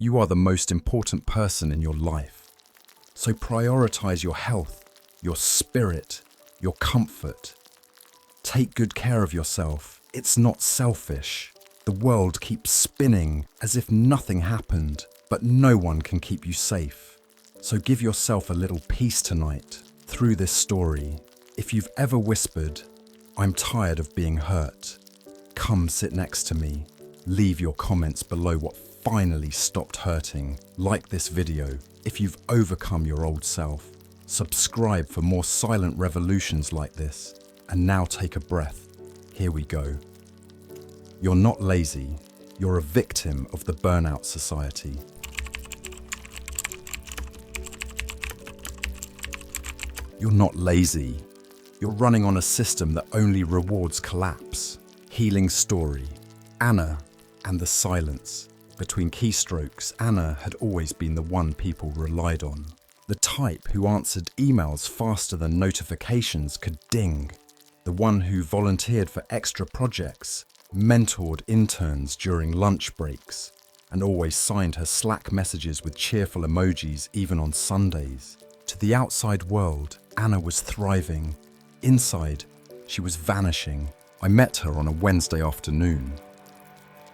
You are the most important person in your life. So prioritize your health, your spirit, your comfort. Take good care of yourself. It's not selfish. The world keeps spinning as if nothing happened, but no one can keep you safe. So give yourself a little peace tonight through this story. If you've ever whispered, "I'm tired of being hurt," come sit next to me. Leave your comments below what finally stopped hurting. Like this video if you've overcome your old self. Subscribe for more silent revolutions like this. And now take a breath. Here we go. You're not lazy. You're a victim of the burnout society. You're not lazy. You're running on a system that only rewards collapse. Healing story. Anna and the silence. Between keystrokes, Anna had always been the one people relied on. The type who answered emails faster than notifications could ding. The one who volunteered for extra projects, mentored interns during lunch breaks, and always signed her Slack messages with cheerful emojis even on Sundays. To the outside world, Anna was thriving. Inside, she was vanishing. I met her on a Wednesday afternoon.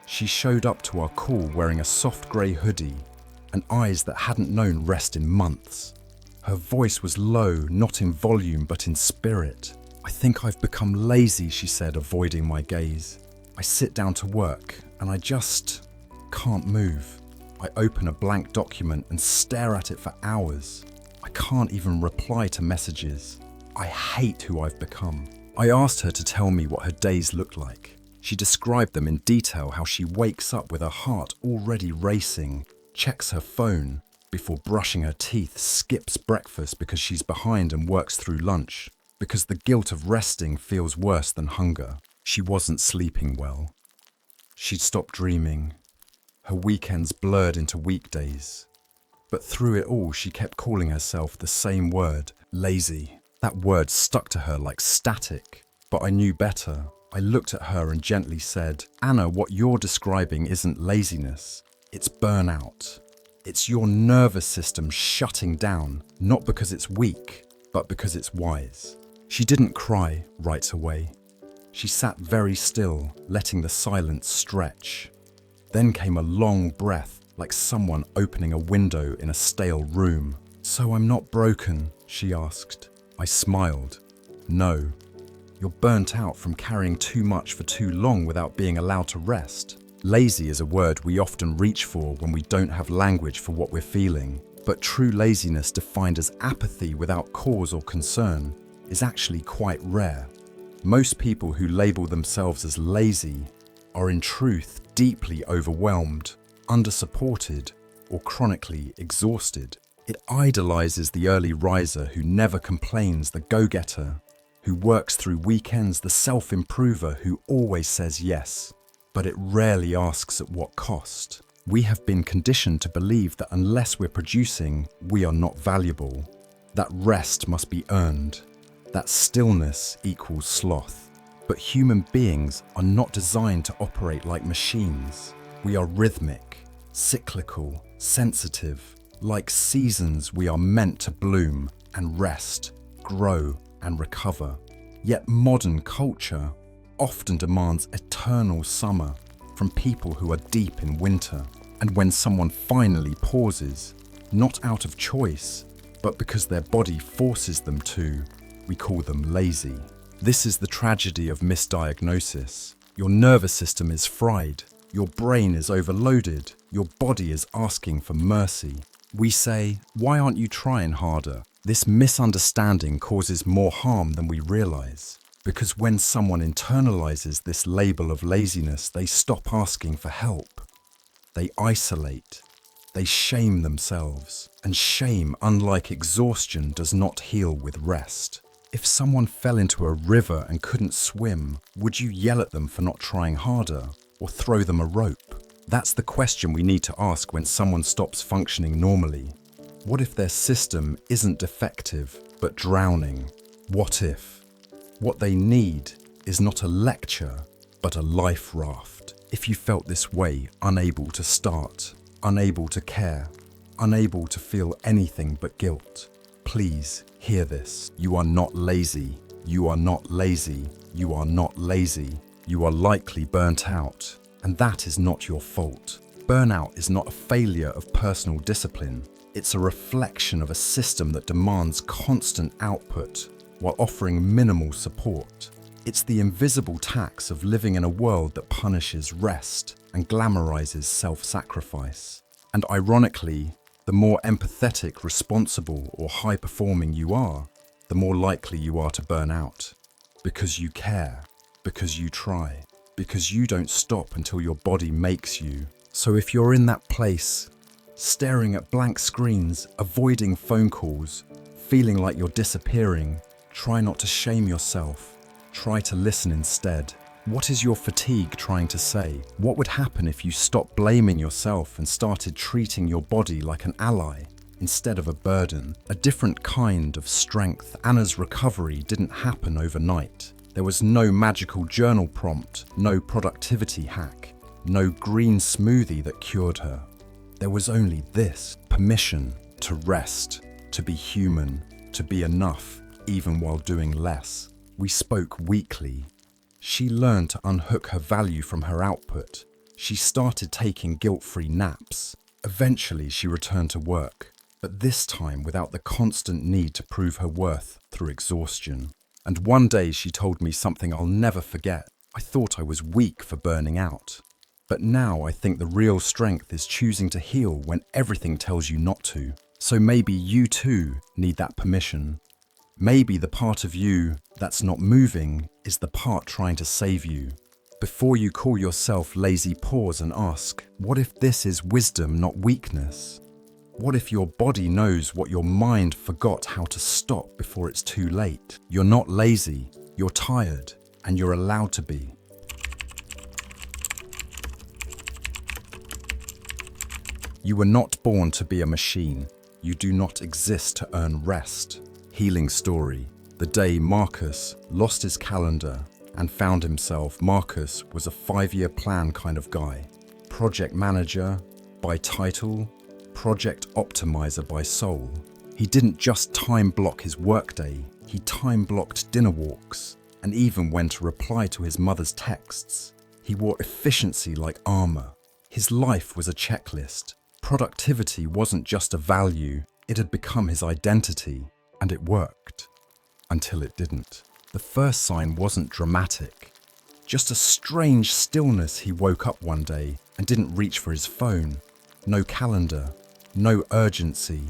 She showed up to our call wearing a soft grey hoodie and eyes that hadn't known rest in months. Her voice was low, not in volume but in spirit. "I think I've become lazy," she said, avoiding my gaze. "I sit down to work and I just can't move. I open a blank document and stare at it for hours. I can't even reply to messages. I hate who I've become." I asked her to tell me what her days look like. She described them in detail, how she wakes up with her heart already racing, checks her phone before brushing her teeth, skips breakfast because she's behind and works through lunch, because the guilt of resting feels worse than hunger. She wasn't sleeping well. She'd stopped dreaming. Her weekends blurred into weekdays. But through it all, she kept calling herself the same word, lazy. That word stuck to her like static. But I knew better. I looked at her and gently said, "Anna, what you're describing isn't laziness. It's burnout. It's your nervous system shutting down, not because it's weak, but because it's wise." She didn't cry right away. She sat very still, letting the silence stretch. Then came a long breath, like someone opening a window in a stale room. "So I'm not broken?" she asked. I smiled. "No. You're burnt out from carrying too much for too long without being allowed to rest." Lazy is a word we often reach for when we don't have language for what we're feeling. But true laziness, defined as apathy without cause or concern, is actually quite rare. Most people who label themselves as lazy are in truth deeply overwhelmed, undersupported, or chronically exhausted. It idolizes the early riser who never complains, the go-getter who works through weekends, the self-improver who always says yes, but it rarely asks at what cost. We have been conditioned to believe that unless we're producing, we are not valuable, that rest must be earned, that stillness equals sloth. But human beings are not designed to operate like machines. We are rhythmic, cyclical, sensitive. Like seasons, we are meant to bloom and rest, grow and recover. Yet modern culture often demands eternal summer from people who are deep in winter. And when someone finally pauses, not out of choice, but because their body forces them to, we call them lazy. This is the tragedy of misdiagnosis. Your nervous system is fried, your brain is overloaded, your body is asking for mercy. We say, "Why aren't you trying harder?" This misunderstanding causes more harm than we realize. Because when someone internalizes this label of laziness, they stop asking for help. They isolate. They shame themselves. And shame, unlike exhaustion, does not heal with rest. If someone fell into a river and couldn't swim, would you yell at them for not trying harder or throw them a rope? That's the question we need to ask when someone stops functioning normally. What if their system isn't defective, but drowning? What if what they need is not a lecture, but a life raft? If you felt this way, unable to start, unable to care, unable to feel anything but guilt. Please hear this. You are not lazy. You are not lazy. You are not lazy. You are likely burnt out, and that is not your fault. Burnout is not a failure of personal discipline. It's a reflection of a system that demands constant output while offering minimal support. It's the invisible tax of living in a world that punishes rest and glamorizes self-sacrifice. And ironically, the more empathetic, responsible, or high-performing you are, the more likely you are to burn out. Because you care, because you try, because you don't stop until your body makes you. So if you're in that place, staring at blank screens, avoiding phone calls, feeling like you're disappearing, try not to shame yourself. Try to listen instead. What is your fatigue trying to say? What would happen if you stopped blaming yourself and started treating your body like an ally instead of a burden? A different kind of strength. Anna's recovery didn't happen overnight. There was no magical journal prompt, no productivity hack, no green smoothie that cured her. There was only this: permission to rest, to be human, to be enough, even while doing less. We spoke weekly. She learned to unhook her value from her output. She started taking guilt-free naps. Eventually, she returned to work, but this time without the constant need to prove her worth through exhaustion. And one day she told me something I'll never forget. I thought I was weak for burning out. But now I think the real strength is choosing to heal when everything tells you not to. So maybe you too need that permission. Maybe the part of you that's not moving is the part trying to save you. Before you call yourself lazy, pause and ask, what if this is wisdom, not weakness? What if your body knows what your mind forgot how to stop before it's too late? You're not lazy, you're tired, and you're allowed to be. You were not born to be a machine. You do not exist to earn rest. Healing story. The day Marcus lost his calendar and found himself. Marcus was a 5-year plan kind of guy. Project manager by title, project optimizer by soul. He didn't just time block his workday, he time blocked dinner walks and even when to reply to his mother's texts. He wore efficiency like armor. His life was a checklist. Productivity wasn't just a value, it had become his identity. And it worked. Until it didn't. The first sign wasn't dramatic. Just a strange stillness. He woke up one day and didn't reach for his phone. No calendar, no urgency,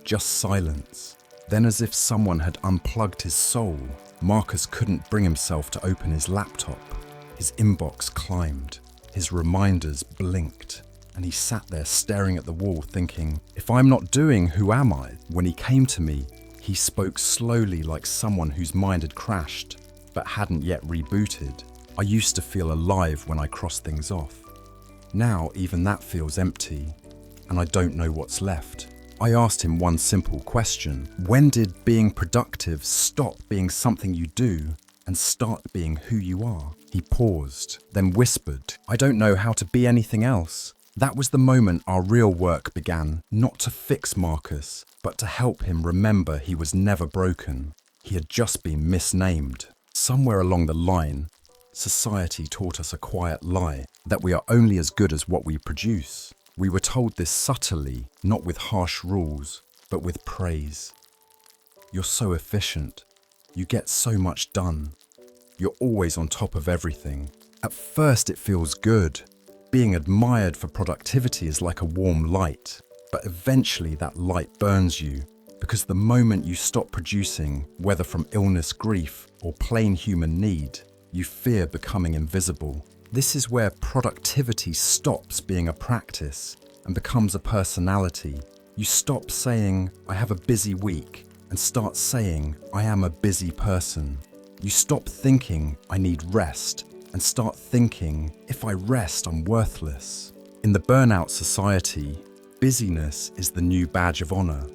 just silence. Then as if someone had unplugged his soul, Marcus couldn't bring himself to open his laptop. His inbox climbed, his reminders blinked, and he sat there staring at the wall thinking, if I'm not doing, who am I? When he came to me, he spoke slowly like someone whose mind had crashed, but hadn't yet rebooted. I used to feel alive when I crossed things off. Now even that feels empty, and I don't know what's left. I asked him one simple question. When did being productive stop being something you do and start being who you are? He paused, then whispered, I don't know how to be anything else. That was the moment our real work began, not to fix Marcus, but to help him remember he was never broken. He had just been misnamed. Somewhere along the line, society taught us a quiet lie, that we are only as good as what we produce. We were told this subtly, not with harsh rules, but with praise. You're so efficient. You get so much done. You're always on top of everything. At first it feels good. Being admired for productivity is like a warm light, but eventually that light burns you, because the moment you stop producing, whether from illness, grief, or plain human need, you fear becoming invisible. This is where productivity stops being a practice and becomes a personality. You stop saying, I have a busy week, and start saying, I am a busy person. You stop thinking, I need rest, and start thinking, if I rest, I'm worthless. In the burnout society, busyness is the new badge of honor.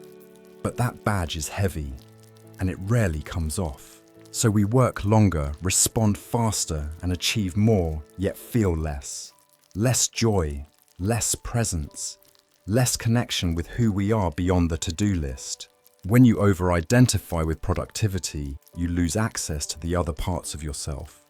But that badge is heavy, and it rarely comes off. So we work longer, respond faster, and achieve more, yet feel less. Less joy, less presence, less connection with who we are beyond the to-do list. When you over-identify with productivity, you lose access to the other parts of yourself.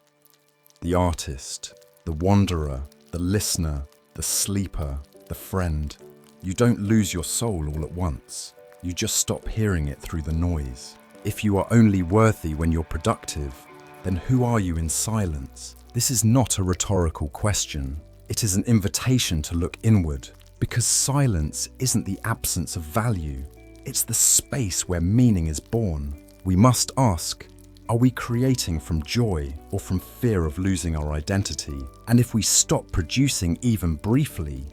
The artist, the wanderer, the listener, the sleeper, the friend. You don't lose your soul all at once. You just stop hearing it through the noise. If you are only worthy when you're productive, then who are you in silence? This is not a rhetorical question. It is an invitation to look inward, because silence isn't the absence of value. It's the space where meaning is born. We must ask, are we creating from joy or from fear of losing our identity? And if we stop producing even briefly,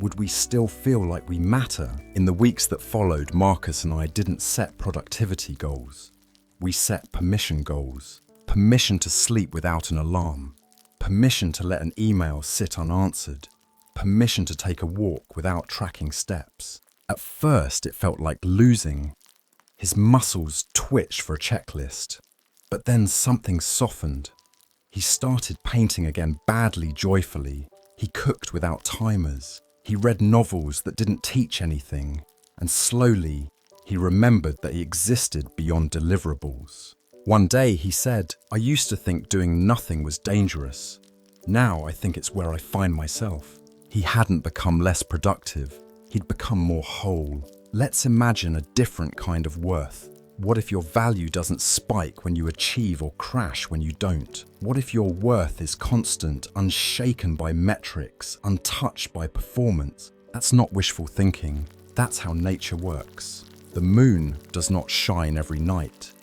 would we still feel like we matter? In the weeks that followed, Marcus and I didn't set productivity goals. We set permission goals. Permission to sleep without an alarm. Permission to let an email sit unanswered. Permission to take a walk without tracking steps. At first, it felt like losing. His muscles twitched for a checklist. But then something softened. He started painting again badly, joyfully. He cooked without timers. He read novels that didn't teach anything. And slowly, he remembered that he existed beyond deliverables. One day he said, "I used to think doing nothing was dangerous. Now I think it's where I find myself." He hadn't become less productive. He'd become more whole. Let's imagine a different kind of worth. What if your value doesn't spike when you achieve or crash when you don't? What if your worth is constant, unshaken by metrics, untouched by performance? That's not wishful thinking. That's how nature works. The moon does not shine every night.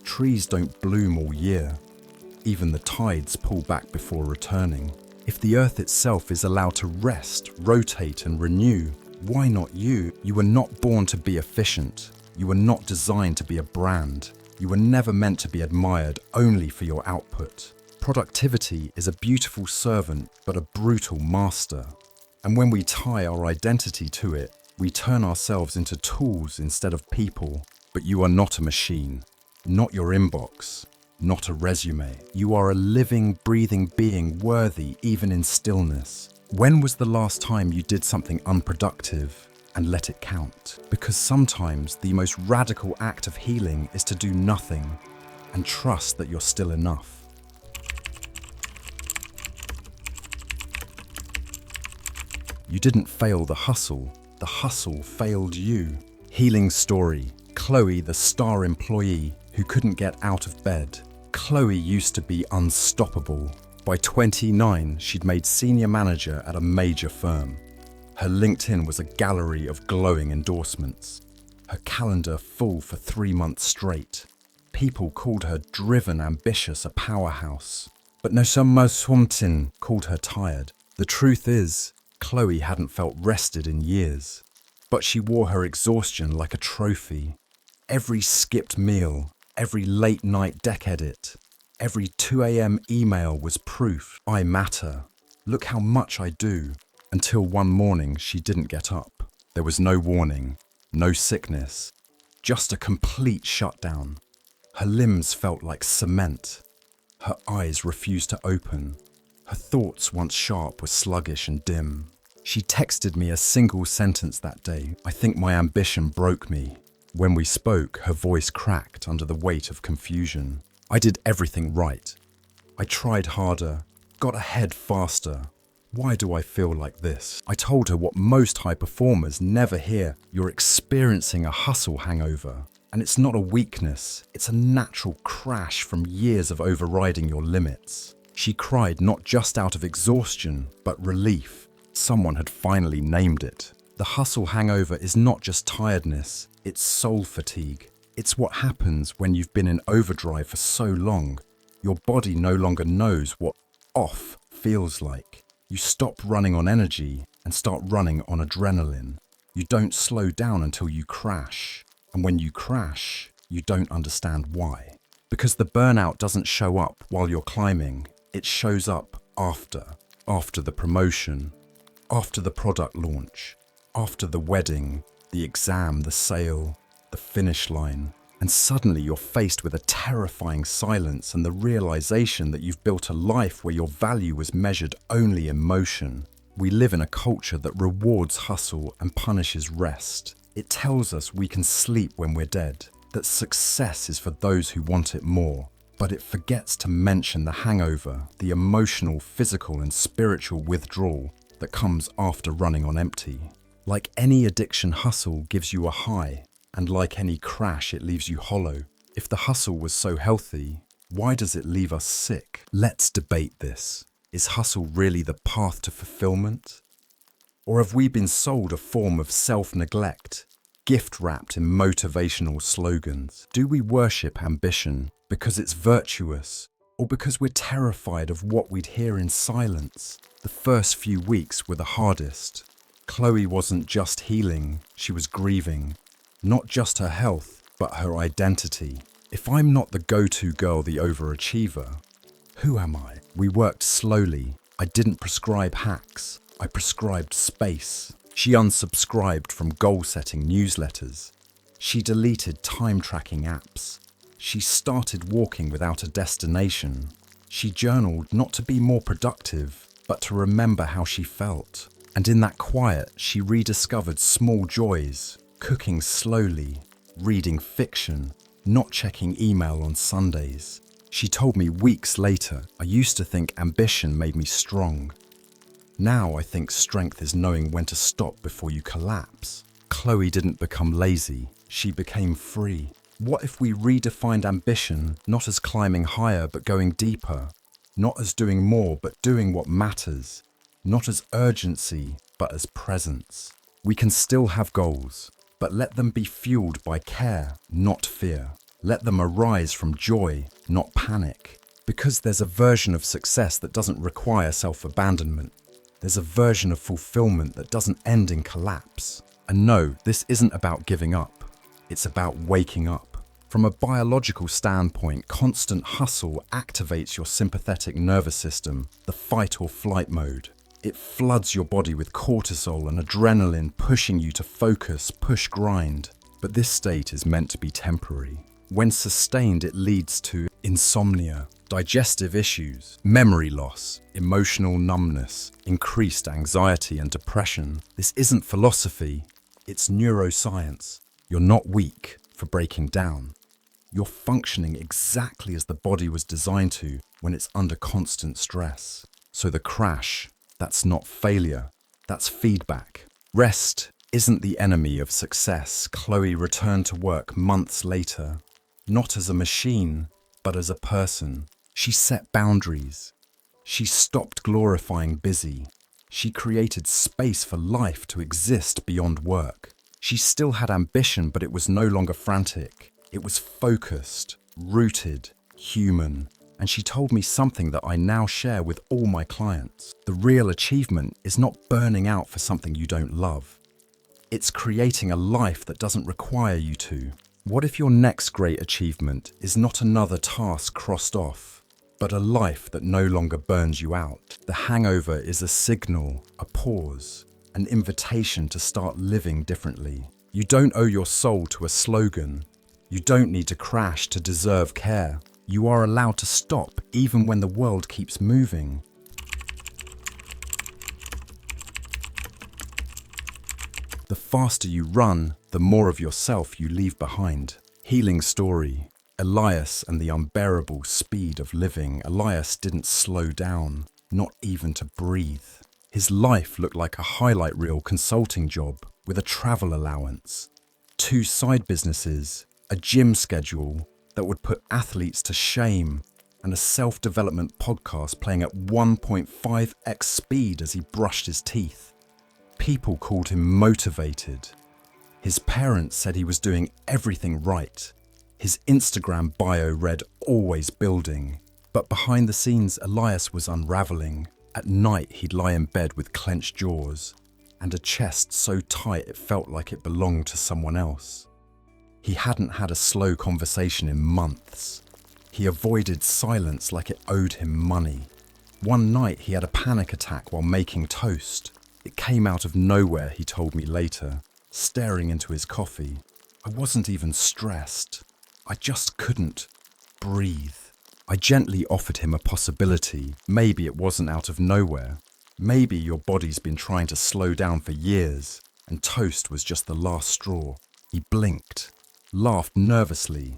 Trees don't bloom all year. Even the tides pull back before returning. If the earth itself is allowed to rest, rotate and renew, why not you? You were not born to be efficient. You were not designed to be a brand. You were never meant to be admired only for your output. Productivity is a beautiful servant, but a brutal master. And when we tie our identity to it, we turn ourselves into tools instead of people. But you are not a machine, not your inbox, not a resume. You are a living, breathing being worthy even in stillness. When was the last time you did something unproductive and let it count? Because sometimes the most radical act of healing is to do nothing and trust that you're still enough. You didn't fail the hustle failed you. Healing story. Chloe, the star employee who couldn't get out of bed. Chloe used to be unstoppable. By 29, she'd made senior manager at a major firm. Her LinkedIn was a gallery of glowing endorsements. Her calendar full for 3 months straight. People called her driven, ambitious, a powerhouse. But no something called her tired. The truth is, Chloe hadn't felt rested in years. But she wore her exhaustion like a trophy. Every skipped meal, every late night deck edit, every 2 a.m. email was proof I matter. Look how much I do. Until one morning she didn't get up. There was no warning, no sickness, just a complete shutdown. Her limbs felt like cement. Her eyes refused to open. Her thoughts, once sharp, were sluggish and dim. She texted me a single sentence that day. "I think my ambition broke me." When we spoke, her voice cracked under the weight of confusion. I did everything right. I tried harder, got ahead faster. Why do I feel like this? I told her what most high performers never hear. You're experiencing a hustle hangover. And it's not a weakness, it's a natural crash from years of overriding your limits. She cried not just out of exhaustion, but relief. Someone had finally named it. The hustle hangover is not just tiredness, it's soul fatigue. It's what happens when you've been in overdrive for so long. Your body no longer knows what off feels like. You stop running on energy and start running on adrenaline. You don't slow down until you crash. And when you crash, you don't understand why. Because the burnout doesn't show up while you're climbing. It shows up after the promotion, after the product launch, after the wedding, the exam, the sale, the finish line. And suddenly you're faced with a terrifying silence and the realization that you've built a life where your value was measured only in motion. We live in a culture that rewards hustle and punishes rest. It tells us we can sleep when we're dead, that success is for those who want it more. But it forgets to mention the hangover, the emotional, physical, and spiritual withdrawal that comes after running on empty. Like any addiction, hustle gives you a high, and like any crash, it leaves you hollow. If the hustle was so healthy, why does it leave us sick? Let's debate this. Is hustle really the path to fulfillment? Or have we been sold a form of self-neglect, gift-wrapped in motivational slogans? Do we worship ambition because it's virtuous, or because we're terrified of what we'd hear in silence? The first few weeks were the hardest. Chloe wasn't just healing, she was grieving. Not just her health, but her identity. If I'm not the go-to girl, the overachiever, who am I? We worked slowly. I didn't prescribe hacks. I prescribed space. She unsubscribed from goal-setting newsletters. She deleted time-tracking apps. She started walking without a destination. She journaled not to be more productive, but to remember how she felt. And in that quiet, she rediscovered small joys, cooking slowly, reading fiction, not checking email on Sundays. She told me weeks later, I used to think ambition made me strong. Now I think strength is knowing when to stop before you collapse. Chloe didn't become lazy, she became free. What if we redefined ambition not as climbing higher but going deeper? Not as doing more but doing what matters? Not as urgency but as presence? We can still have goals, but let them be fueled by care, not fear. Let them arise from joy, not panic. Because there's a version of success that doesn't require self-abandonment. There's a version of fulfillment that doesn't end in collapse. And no, this isn't about giving up. It's about waking up. From a biological standpoint, constant hustle activates your sympathetic nervous system, the fight or flight mode. It floods your body with cortisol and adrenaline, pushing you to focus, push, grind. But this state is meant to be temporary. When sustained, it leads to insomnia, digestive issues, memory loss, emotional numbness, increased anxiety and depression. This isn't philosophy, it's neuroscience. You're not weak for breaking down. You're functioning exactly as the body was designed to when it's under constant stress. So the crash, that's not failure, that's feedback. Rest isn't the enemy of success. Chloe returned to work months later, not as a machine, but as a person. She set boundaries. She stopped glorifying busy. She created space for life to exist beyond work. She still had ambition, but it was no longer frantic. It was focused, rooted, human. And she told me something that I now share with all my clients. The real achievement is not burning out for something you don't love. It's creating a life that doesn't require you to. What if your next great achievement is not another task crossed off, but a life that no longer burns you out? The hangover is a signal, a pause, an invitation to start living differently. You don't owe your soul to a slogan. You don't need to crash to deserve care. You are allowed to stop even when the world keeps moving. The faster you run, the more of yourself you leave behind. Healing story. Elias and the unbearable speed of living. Elias didn't slow down, not even to breathe. His life looked like a highlight reel consulting job with a travel allowance, 2 side businesses, a gym schedule that would put athletes to shame, and a self-development podcast playing at 1.5x speed as he brushed his teeth. People called him motivated. His parents said he was doing everything right. His Instagram bio read always building. But behind the scenes, Elias was unraveling. At night, he'd lie in bed with clenched jaws and a chest so tight it felt like it belonged to someone else. He hadn't had a slow conversation in months. He avoided silence like it owed him money. One night, he had a panic attack while making toast. It came out of nowhere, he told me later, staring into his coffee. I wasn't even stressed. I just couldn't breathe. I gently offered him a possibility. Maybe it wasn't out of nowhere. Maybe your body's been trying to slow down for years, and toast was just the last straw. He blinked, laughed nervously,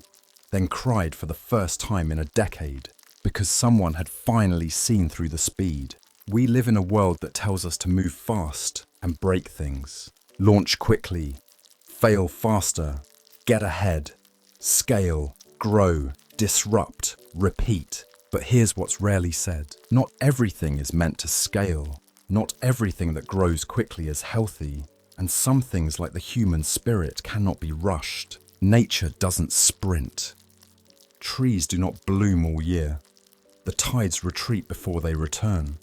then cried for the first time in a decade because someone had finally seen through the speed. We live in a world that tells us to move fast and break things, launch quickly, fail faster, get ahead, scale, grow, disrupt, repeat. But here's what's rarely said. Not everything is meant to scale. Not everything that grows quickly is healthy. And some things like the human spirit cannot be rushed. Nature doesn't sprint. Trees do not bloom all year. The tides retreat before they return.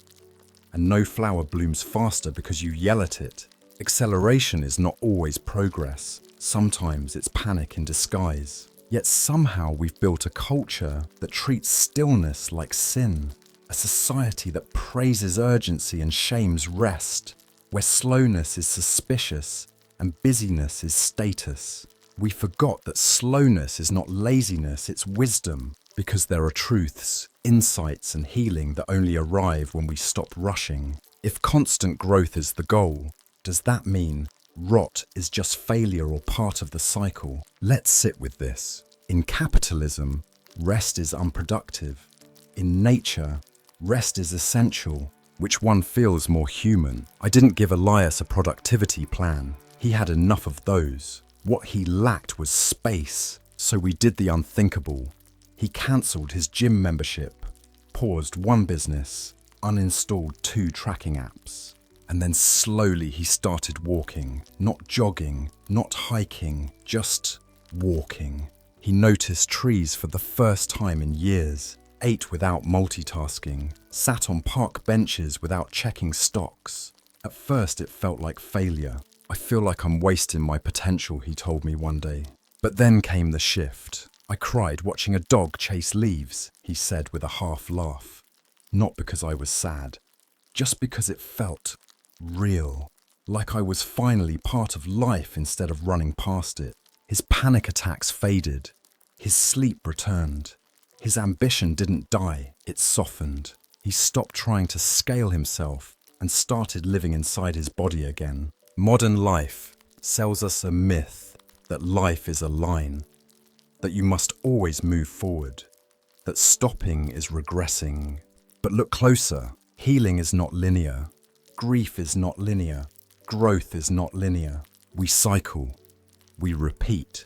And no flower blooms faster because you yell at it. Acceleration is not always progress. Sometimes it's panic in disguise. Yet somehow we've built a culture that treats stillness like sin. A society that praises urgency and shames rest. Where slowness is suspicious and busyness is status. We forgot that slowness is not laziness, it's wisdom, because there are truths, insights and healing that only arrive when we stop rushing. If constant growth is the goal, does that mean rot is just failure or part of the cycle? Let's sit with this. In capitalism, rest is unproductive. In nature, rest is essential. Which one feels more human? I didn't give Elias a productivity plan. He had enough of those. What he lacked was space, so we did the unthinkable. He cancelled his gym membership, paused one business, uninstalled 2 tracking apps. And then slowly he started walking, not jogging, not hiking, just walking. He noticed trees for the first time in years, ate without multitasking, sat on park benches without checking stocks. At first it felt like failure. I feel like I'm wasting my potential, he told me one day. But then came the shift. I cried watching a dog chase leaves, he said with a half laugh. Not because I was sad, just because it felt real. Like I was finally part of life instead of running past it. His panic attacks faded. His sleep returned. His ambition didn't die, it softened. He stopped trying to scale himself and started living inside his body again. Modern life sells us a myth that life is a line, that you must always move forward, that stopping is regressing. But look closer. Healing is not linear. Grief is not linear. Growth is not linear. We cycle. We repeat.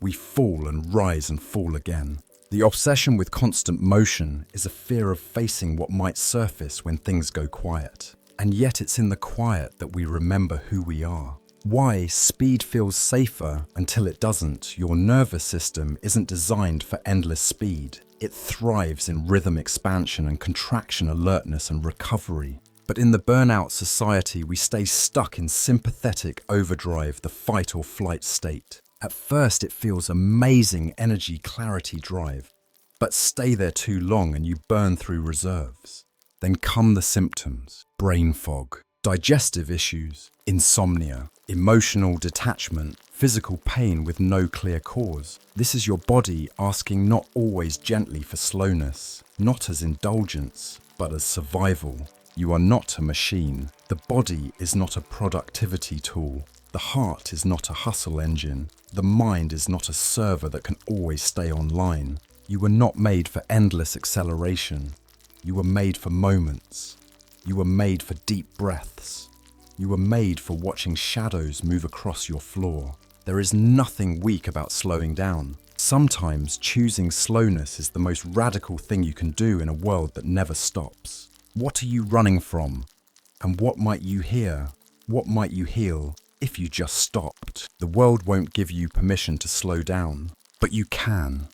We fall and rise and fall again. The obsession with constant motion is a fear of facing what might surface when things go quiet. And yet it's in the quiet that we remember who we are. Why speed feels safer until it doesn't. Your nervous system isn't designed for endless speed. It thrives in rhythm expansion and contraction alertness and recovery. But in the burnout society, we stay stuck in sympathetic overdrive, the fight or flight state. At first, it feels amazing energy, clarity, drive. But stay there too long and you burn through reserves. Then come the symptoms: brain fog, digestive issues, insomnia, emotional detachment, physical pain with no clear cause. This is your body asking not always gently for slowness, not as indulgence, but as survival. You are not a machine. The body is not a productivity tool. The heart is not a hustle engine. The mind is not a server that can always stay online. You were not made for endless acceleration. You were made for moments. You were made for deep breaths. You were made for watching shadows move across your floor. There is nothing weak about slowing down. Sometimes choosing slowness is the most radical thing you can do in a world that never stops. What are you running from? And what might you hear? What might you heal if you just stopped? The world won't give you permission to slow down, but you can.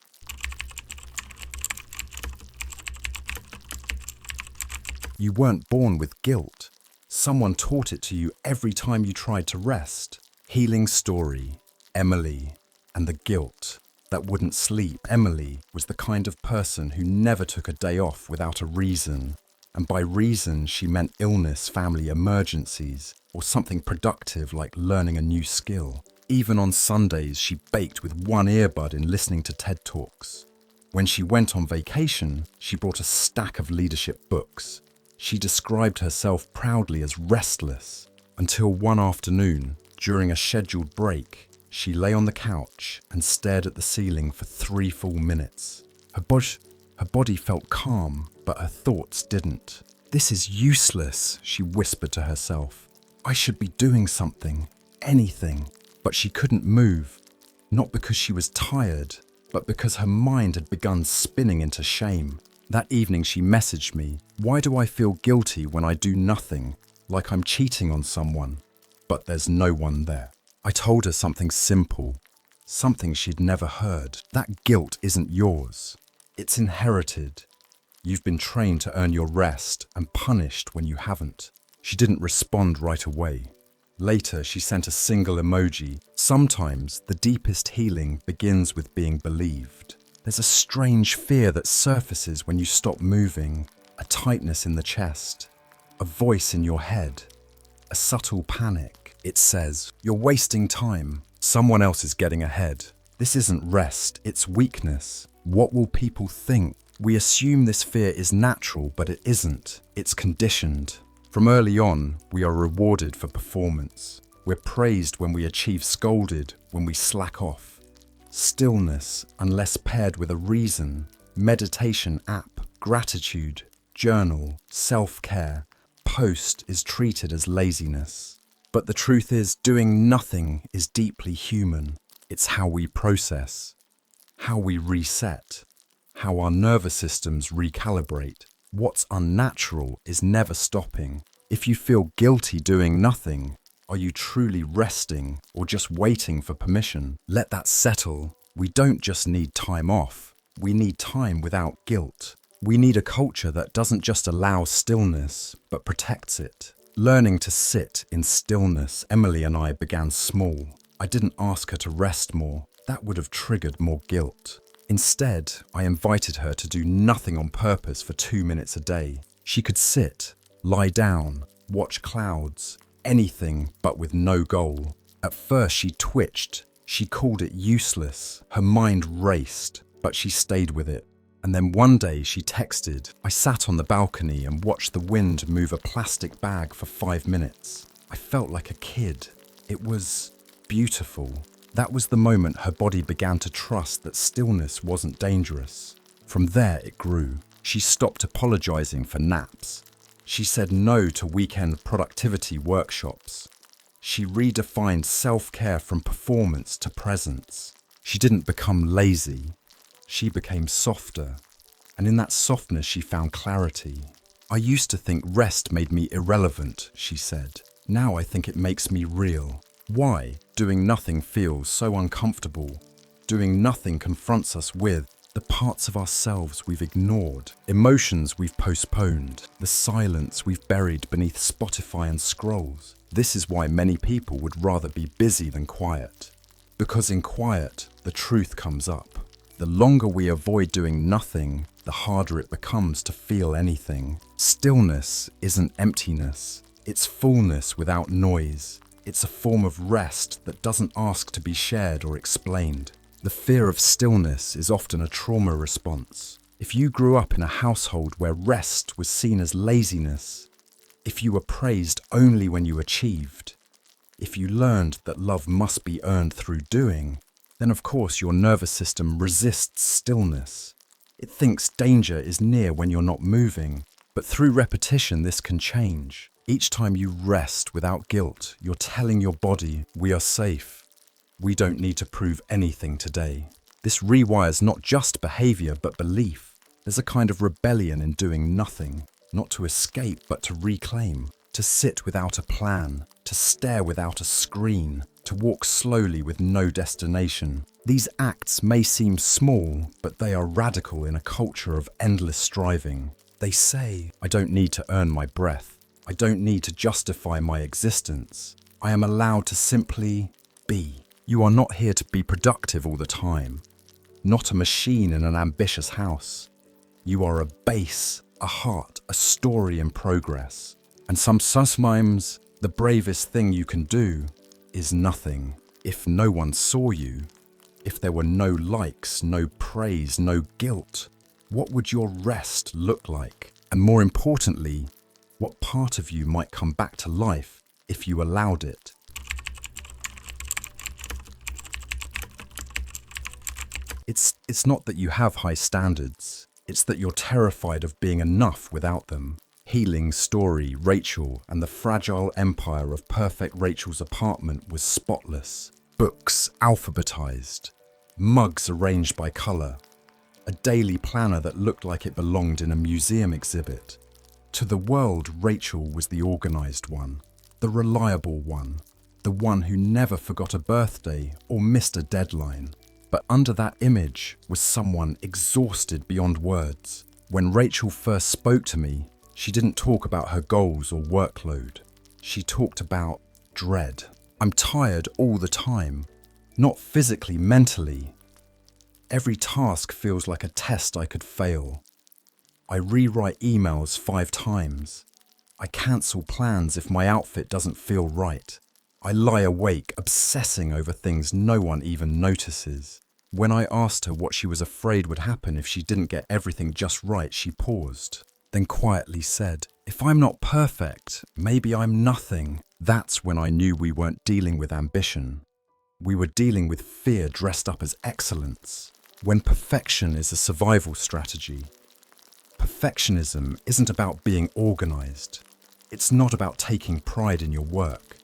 You weren't born with guilt. Someone taught it to you every time you tried to rest. Healing story, Emily, and the guilt that wouldn't sleep. Emily was the kind of person who never took a day off without a reason. And by reason, she meant illness, family emergencies, or something productive like learning a new skill. Even on Sundays, she baked with one earbud in listening to TED Talks. When she went on vacation, she brought a stack of leadership books. She described herself proudly as restless, until one afternoon, during a scheduled break, she lay on the couch and stared at the ceiling for 3 full minutes. Her body felt calm, but her thoughts didn't. "This is useless," she whispered to herself. "I should be doing something, anything." But she couldn't move, not because she was tired, but because her mind had begun spinning into shame. That evening she messaged me, "Why do I feel guilty when I do nothing, like I'm cheating on someone?" But there's no one there. I told her something simple, something she'd never heard. That guilt isn't yours. It's inherited. You've been trained to earn your rest and punished when you haven't. She didn't respond right away. Later, she sent a single emoji. Sometimes the deepest healing begins with being believed. There's a strange fear that surfaces when you stop moving, a tightness in the chest, a voice in your head, a subtle panic. It says, "You're wasting time. Someone else is getting ahead." This isn't rest, it's weakness. What will people think? We assume this fear is natural, but it isn't. It's conditioned. From early on, we are rewarded for performance. We're praised when we achieve, scolded when we slack off. Stillness, unless paired with a reason, meditation app, gratitude, journal, self-care, post is treated as laziness. But the truth is, doing nothing is deeply human. It's how we process, how we reset, how our nervous systems recalibrate. What's unnatural is never stopping. If you feel guilty doing nothing, are you truly resting or just waiting for permission? Let that settle. We don't just need time off. We need time without guilt. We need a culture that doesn't just allow stillness, but protects it. Learning to sit in stillness, Emily and I began small. I didn't ask her to rest more. That would have triggered more guilt. Instead, I invited her to do nothing on purpose for 2 minutes a day. She could sit, lie down, watch clouds, anything but with no goal. At first she twitched. She called it useless. Her mind raced, but she stayed with it. And then one day she texted, "I sat on the balcony and watched the wind move a plastic bag for 5 minutes. I felt like a kid. It was beautiful." That was the moment her body began to trust that stillness wasn't dangerous. From there it grew. She stopped apologizing for naps. She said no to weekend productivity workshops. She redefined self-care from performance to presence. She didn't become lazy. She became softer. And in that softness she found clarity. "I used to think rest made me irrelevant," she said. "Now I think it makes me real." Why? Doing nothing feels so uncomfortable. Doing nothing confronts us with the parts of ourselves we've ignored, emotions we've postponed, the silence we've buried beneath Spotify and scrolls. This is why many people would rather be busy than quiet. Because in quiet, the truth comes up. The longer we avoid doing nothing, the harder it becomes to feel anything. Stillness isn't emptiness. It's fullness without noise. It's a form of rest that doesn't ask to be shared or explained. The fear of stillness is often a trauma response. If you grew up in a household where rest was seen as laziness, if you were praised only when you achieved, if you learned that love must be earned through doing, then of course your nervous system resists stillness. It thinks danger is near when you're not moving. But through repetition, this can change. Each time you rest without guilt, you're telling your body, "We are safe. We don't need to prove anything today." This rewires not just behavior, but belief. There's a kind of rebellion in doing nothing, not to escape, but to reclaim, to sit without a plan, to stare without a screen, to walk slowly with no destination. These acts may seem small, but they are radical in a culture of endless striving. They say, "I don't need to earn my breath. I don't need to justify my existence. I am allowed to simply be." You are not here to be productive all the time, not a machine in an ambitious house. You are a base, a heart, a story in progress. And sometimes the bravest thing you can do is nothing. If no one saw you, if there were no likes, no praise, no guilt, what would your rest look like? And more importantly, What part of you might come back to life if you allowed it? It's not that you have high standards. It's that you're terrified of being enough without them. Healing story, Rachel, and the fragile empire of perfect Rachel's apartment was spotless. Books alphabetized, mugs arranged by color, a daily planner that looked like it belonged in a museum exhibit. To the world, Rachel was the organized one, the reliable one, the one who never forgot a birthday or missed a deadline. But under that image was someone exhausted beyond words. When Rachel first spoke to me, she didn't talk about her goals or workload. She talked about dread. I'm tired all the time, not physically, mentally. Every task feels like a test I could fail. I rewrite emails 5 times. I cancel plans if my outfit doesn't feel right. I lie awake, obsessing over things no one even notices. When I asked her what she was afraid would happen if she didn't get everything just right, she paused, then quietly said, "If I'm not perfect, maybe I'm nothing." That's when I knew we weren't dealing with ambition. We were dealing with fear dressed up as excellence. When perfection is a survival strategy, perfectionism isn't about being organized. It's not about taking pride in your work.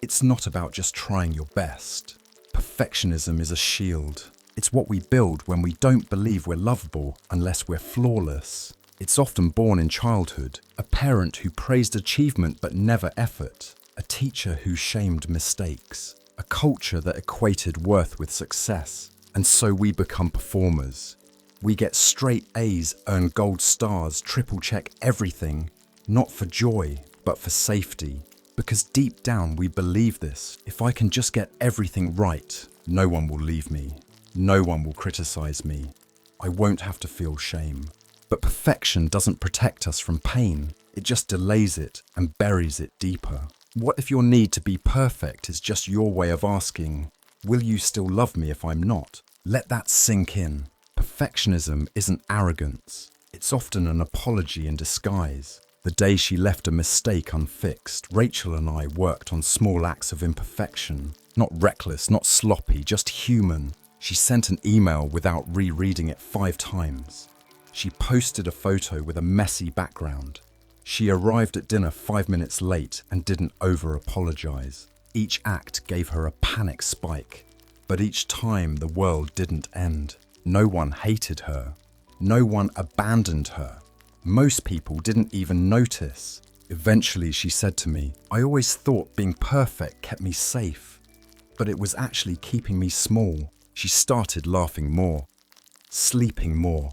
It's not about just trying your best. Perfectionism is a shield. It's what we build when we don't believe we're lovable unless we're flawless. It's often born in childhood, a parent who praised achievement but never effort, a teacher who shamed mistakes, a culture that equated worth with success. And so we become performers. We get straight A's, earn gold stars, triple check everything, not for joy, but for safety. Because deep down we believe this: if I can just get everything right, no one will leave me. No one will criticize me. I won't have to feel shame. But perfection doesn't protect us from pain. It just delays it and buries it deeper. What if your need to be perfect is just your way of asking, will you still love me if I'm not? Let that sink in. Perfectionism isn't arrogance. It's often an apology in disguise. The day she left a mistake unfixed, Rachel and I worked on small acts of imperfection. Not reckless, not sloppy, just human. She sent an email without rereading it 5 times. She posted a photo with a messy background. She arrived at dinner 5 minutes late and didn't over-apologize. Each act gave her a panic spike. But each time the world didn't end. No one hated her. No one abandoned her. Most people didn't even notice. Eventually she said to me, "I always thought being perfect kept me safe, but it was actually keeping me small." She started laughing more, sleeping more,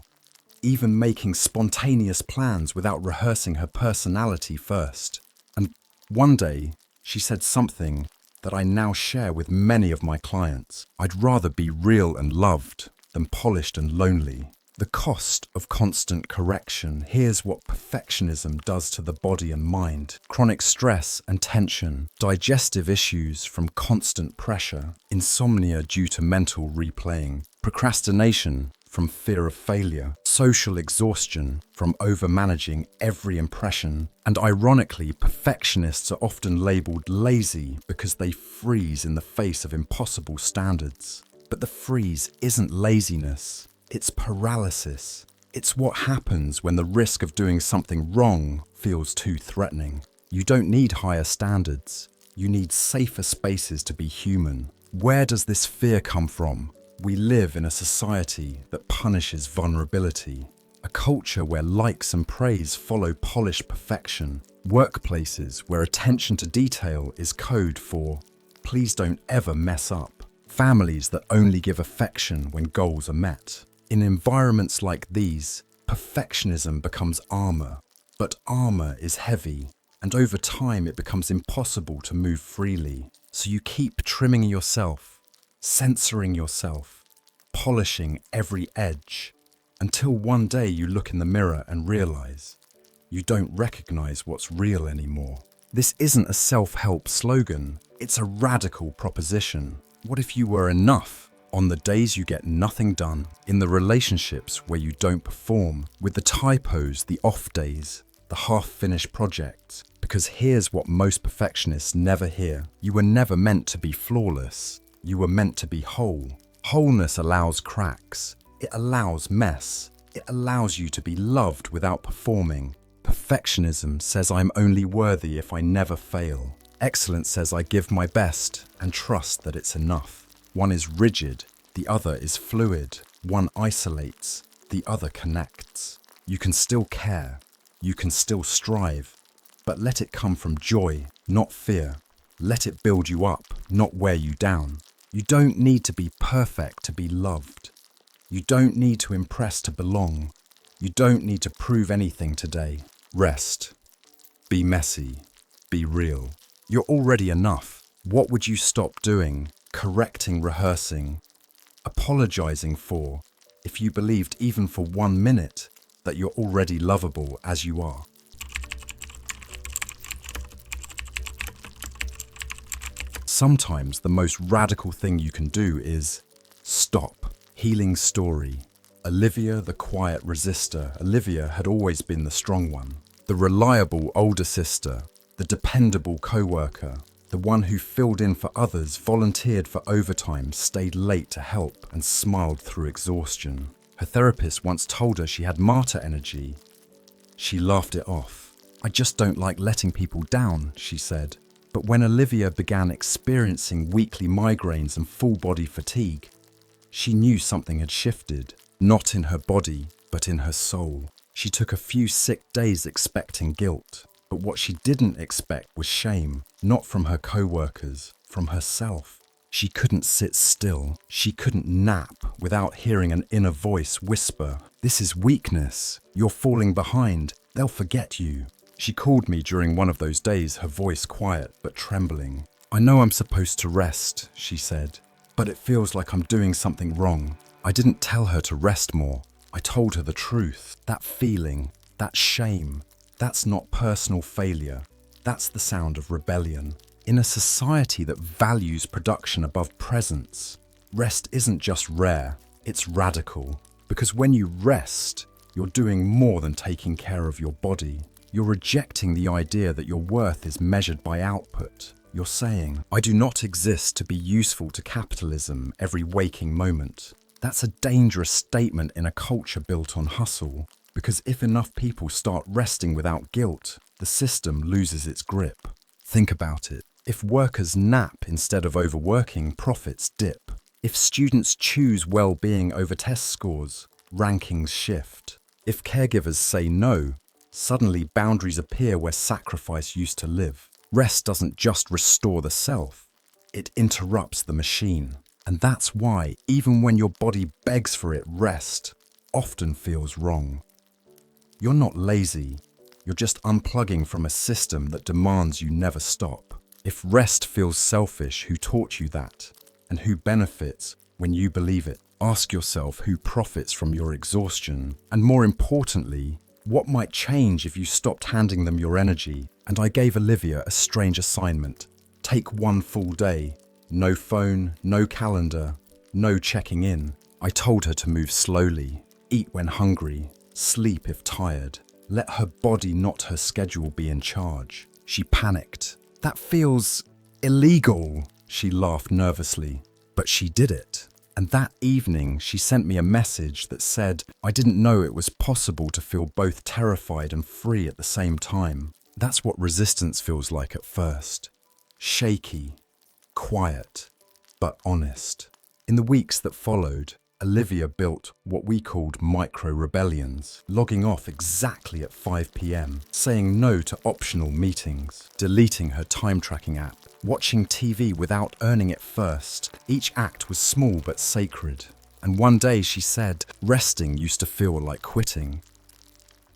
even making spontaneous plans without rehearsing her personality first. And one day, she said something that I now share with many of my clients. "I'd rather be real and loved than polished and lonely." The cost of constant correction. Here's what perfectionism does to the body and mind. Chronic stress and tension, digestive issues from constant pressure, insomnia due to mental replaying, procrastination from fear of failure, social exhaustion from overmanaging every impression. And ironically, perfectionists are often labeled lazy because they freeze in the face of impossible standards. But the freeze isn't laziness. It's paralysis. It's what happens when the risk of doing something wrong feels too threatening. You don't need higher standards. You need safer spaces to be human. Where does this fear come from? We live in a society that punishes vulnerability, a culture where likes and praise follow polished perfection, workplaces where attention to detail is code for "please don't ever mess up," families that only give affection when goals are met. In environments like these, perfectionism becomes armor, but armor is heavy, and over time it becomes impossible to move freely. So you keep trimming yourself, censoring yourself, polishing every edge, until one day you look in the mirror and realize you don't recognize what's real anymore. This isn't a self-help slogan, it's a radical proposition. What if you were enough? On the days you get nothing done, in the relationships where you don't perform, with the typos, the off days, the half-finished project. Because here's what most perfectionists never hear. You were never meant to be flawless. You were meant to be whole. Wholeness allows cracks. It allows mess. It allows you to be loved without performing. Perfectionism says I'm only worthy if I never fail. Excellence says I give my best and trust that it's enough. One is rigid, the other is fluid. One isolates, the other connects. You can still care. You can still strive. But let it come from joy, not fear. Let it build you up, not wear you down. You don't need to be perfect to be loved. You don't need to impress to belong. You don't need to prove anything today. Rest. Be messy. Be real. You're already enough. What would you stop doing, correcting, rehearsing, apologizing for, if you believed even for 1 minute that you're already lovable as you are? Sometimes the most radical thing you can do is stop. Healing story. Olivia, the quiet resistor. Olivia had always been the strong one, the reliable older sister, the dependable co-worker, the one who filled in for others, volunteered for overtime, stayed late to help, and smiled through exhaustion. Her therapist once told her she had martyr energy. She laughed it off. I just don't like letting people down, she said. But when Olivia began experiencing weekly migraines and full-body fatigue, she knew something had shifted, not in her body, but in her soul. She took a few sick days expecting guilt, but what she didn't expect was shame, not from her co-workers, from herself. She couldn't sit still. She couldn't nap without hearing an inner voice whisper, "This is weakness. You're falling behind. They'll forget you." She called me during one of those days, her voice quiet but trembling. "I know I'm supposed to rest," she said, "but it feels like I'm doing something wrong." I didn't tell her to rest more. I told her the truth. That feeling, that shame, that's not personal failure. That's the sound of rebellion. In a society that values production above presence, rest isn't just rare, it's radical. Because when you rest, you're doing more than taking care of your body. You're rejecting the idea that your worth is measured by output. You're saying, I do not exist to be useful to capitalism every waking moment. That's a dangerous statement in a culture built on hustle, because if enough people start resting without guilt, the system loses its grip. Think about it. If workers nap instead of overworking, profits dip. If students choose well-being over test scores, rankings shift. If caregivers say no, suddenly boundaries appear where sacrifice used to live. Rest doesn't just restore the self, it interrupts the machine. And that's why, even when your body begs for it, rest often feels wrong. You're not lazy, you're just unplugging from a system that demands you never stop. If rest feels selfish, who taught you that? And who benefits when you believe it? Ask yourself who profits from your exhaustion. And more importantly, what might change if you stopped handing them your energy? And I gave Olivia a strange assignment. Take 1 full day. No phone, no calendar, no checking in. I told her to move slowly, eat when hungry, sleep if tired. Let her body, not her schedule, be in charge. She panicked. That feels illegal, she laughed nervously. But she did it. And that evening, she sent me a message that said, I didn't know it was possible to feel both terrified and free at the same time. That's what resistance feels like at first. Shaky, quiet, but honest. In the weeks that followed, Olivia built what we called micro-rebellions, logging off exactly at 5 p.m, saying no to optional meetings, deleting her time-tracking app, watching TV without earning it first. Each act was small but sacred. And one day she said, resting used to feel like quitting.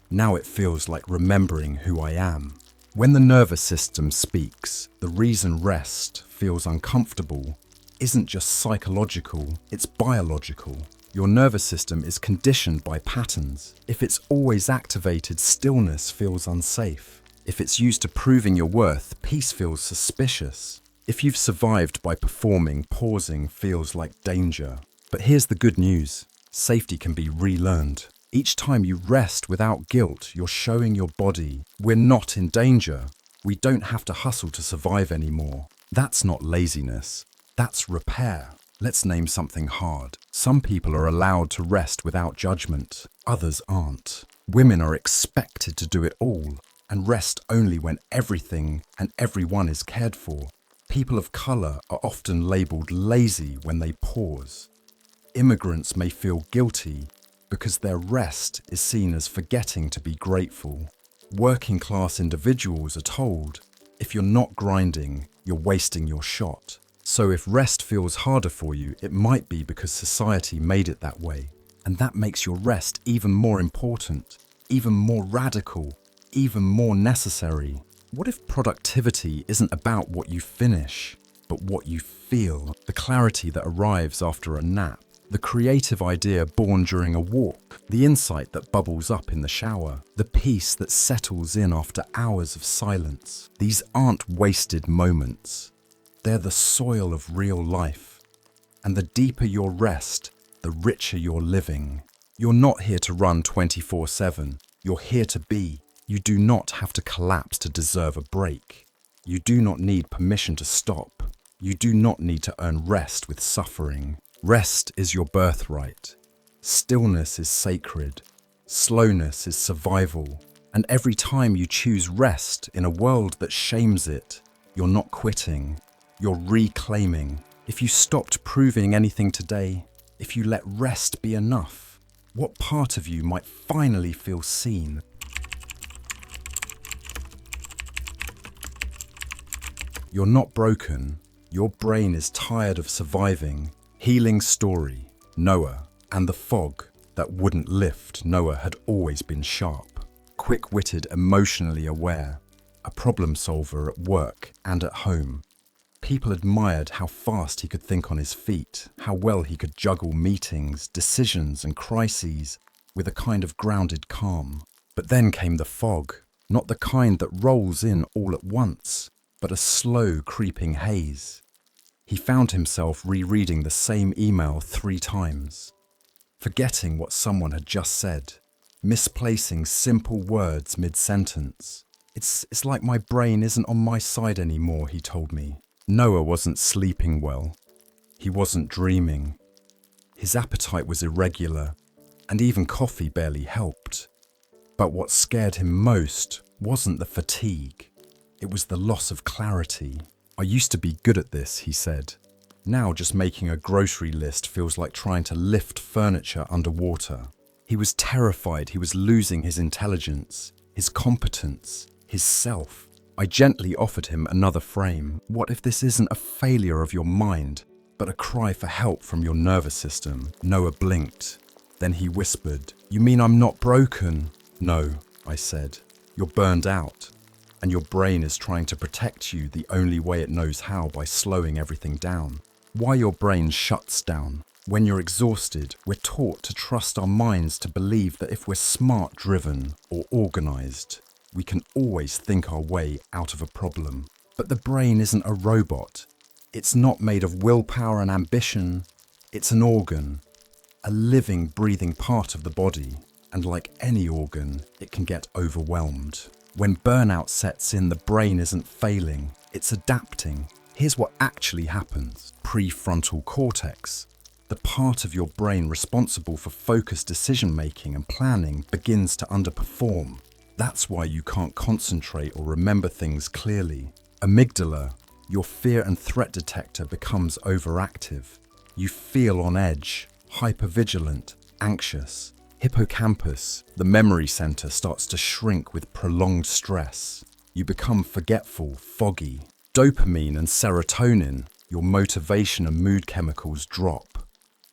Now it feels like remembering who I am. When the nervous system speaks, the reason rest feels uncomfortable isn't just psychological, it's biological. Your nervous system is conditioned by patterns. If it's always activated, stillness feels unsafe. If it's used to proving your worth, peace feels suspicious. If you've survived by performing, pausing feels like danger. But here's the good news. Safety can be relearned. Each time you rest without guilt, you're showing your body, we're not in danger. We don't have to hustle to survive anymore. That's not laziness. That's repair. Let's name something hard. Some people are allowed to rest without judgment. Others aren't. Women are expected to do it all and rest only when everything and everyone is cared for. People of color are often labeled lazy when they pause. Immigrants may feel guilty because their rest is seen as forgetting to be grateful. Working class individuals are told, if you're not grinding, you're wasting your shot. So if rest feels harder for you, it might be because society made it that way. And that makes your rest even more important, even more radical, even more necessary. What if productivity isn't about what you finish, but what you feel? The clarity that arrives after a nap, the creative idea born during a walk, the insight that bubbles up in the shower, the peace that settles in after hours of silence. These aren't wasted moments. They're the soil of real life. And the deeper your rest, the richer you're living. You're not here to run 24/7. You're here to be. You do not have to collapse to deserve a break. You do not need permission to stop. You do not need to earn rest with suffering. Rest is your birthright. Stillness is sacred. Slowness is survival. And every time you choose rest in a world that shames it, you're not quitting. You're reclaiming. If you stopped proving anything today, if you let rest be enough, what part of you might finally feel seen? You're not broken. Your brain is tired of surviving. Healing story, Noah, and the fog that wouldn't lift. Noah had always been sharp, quick-witted, emotionally aware, a problem solver at work and at home. People admired how fast he could think on his feet, how well he could juggle meetings, decisions and crises with a kind of grounded calm. But then came the fog, not the kind that rolls in all at once, but a slow creeping haze. He found himself rereading the same email 3 times, forgetting what someone had just said, misplacing simple words mid-sentence. It's like my brain isn't on my side anymore, he told me. Noah wasn't sleeping well. He wasn't dreaming. His appetite was irregular, and even coffee barely helped. But what scared him most wasn't the fatigue. It was the loss of clarity. I used to be good at this, he said. Now just making a grocery list feels like trying to lift furniture underwater. He was terrified he was losing his intelligence, his competence, his self. I gently offered him another frame. What if this isn't a failure of your mind, but a cry for help from your nervous system? Noah blinked. Then he whispered, "You mean I'm not broken?" "No," I said. "You're burned out. And your brain is trying to protect you the only way it knows how, by slowing everything down." Why your brain shuts down. When you're exhausted, we're taught to trust our minds, to believe that if we're smart-driven or organized, we can always think our way out of a problem. But the brain isn't a robot. It's not made of willpower and ambition. It's an organ, a living, breathing part of the body. And like any organ, it can get overwhelmed. When burnout sets in, the brain isn't failing, it's adapting. Here's what actually happens. Prefrontal cortex, the part of your brain responsible for focused decision-making and planning, begins to underperform. That's why you can't concentrate or remember things clearly. Amygdala, your fear and threat detector, becomes overactive. You feel on edge, hypervigilant, anxious. Hippocampus, the memory center, starts to shrink with prolonged stress. You become forgetful, foggy. Dopamine and serotonin, your motivation and mood chemicals, drop.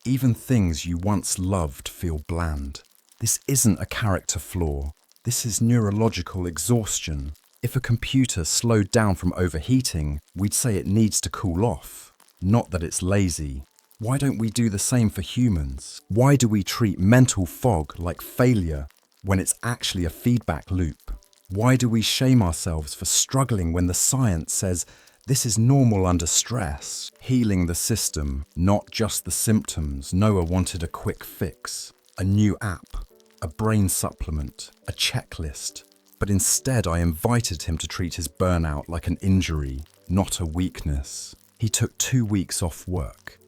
Even things you once loved feel bland. This isn't a character flaw. This is neurological exhaustion. If a computer slowed down from overheating, we'd say it needs to cool off, not that it's lazy. Why don't we do the same for humans? Why do we treat mental fog like failure when it's actually a feedback loop? Why do we shame ourselves for struggling when the science says this is normal under stress? Healing the system, not just the symptoms. Noah wanted a quick fix, a new app, a brain supplement, a checklist. But instead, I invited him to treat his burnout like an injury, not a weakness. He took 2 weeks off work,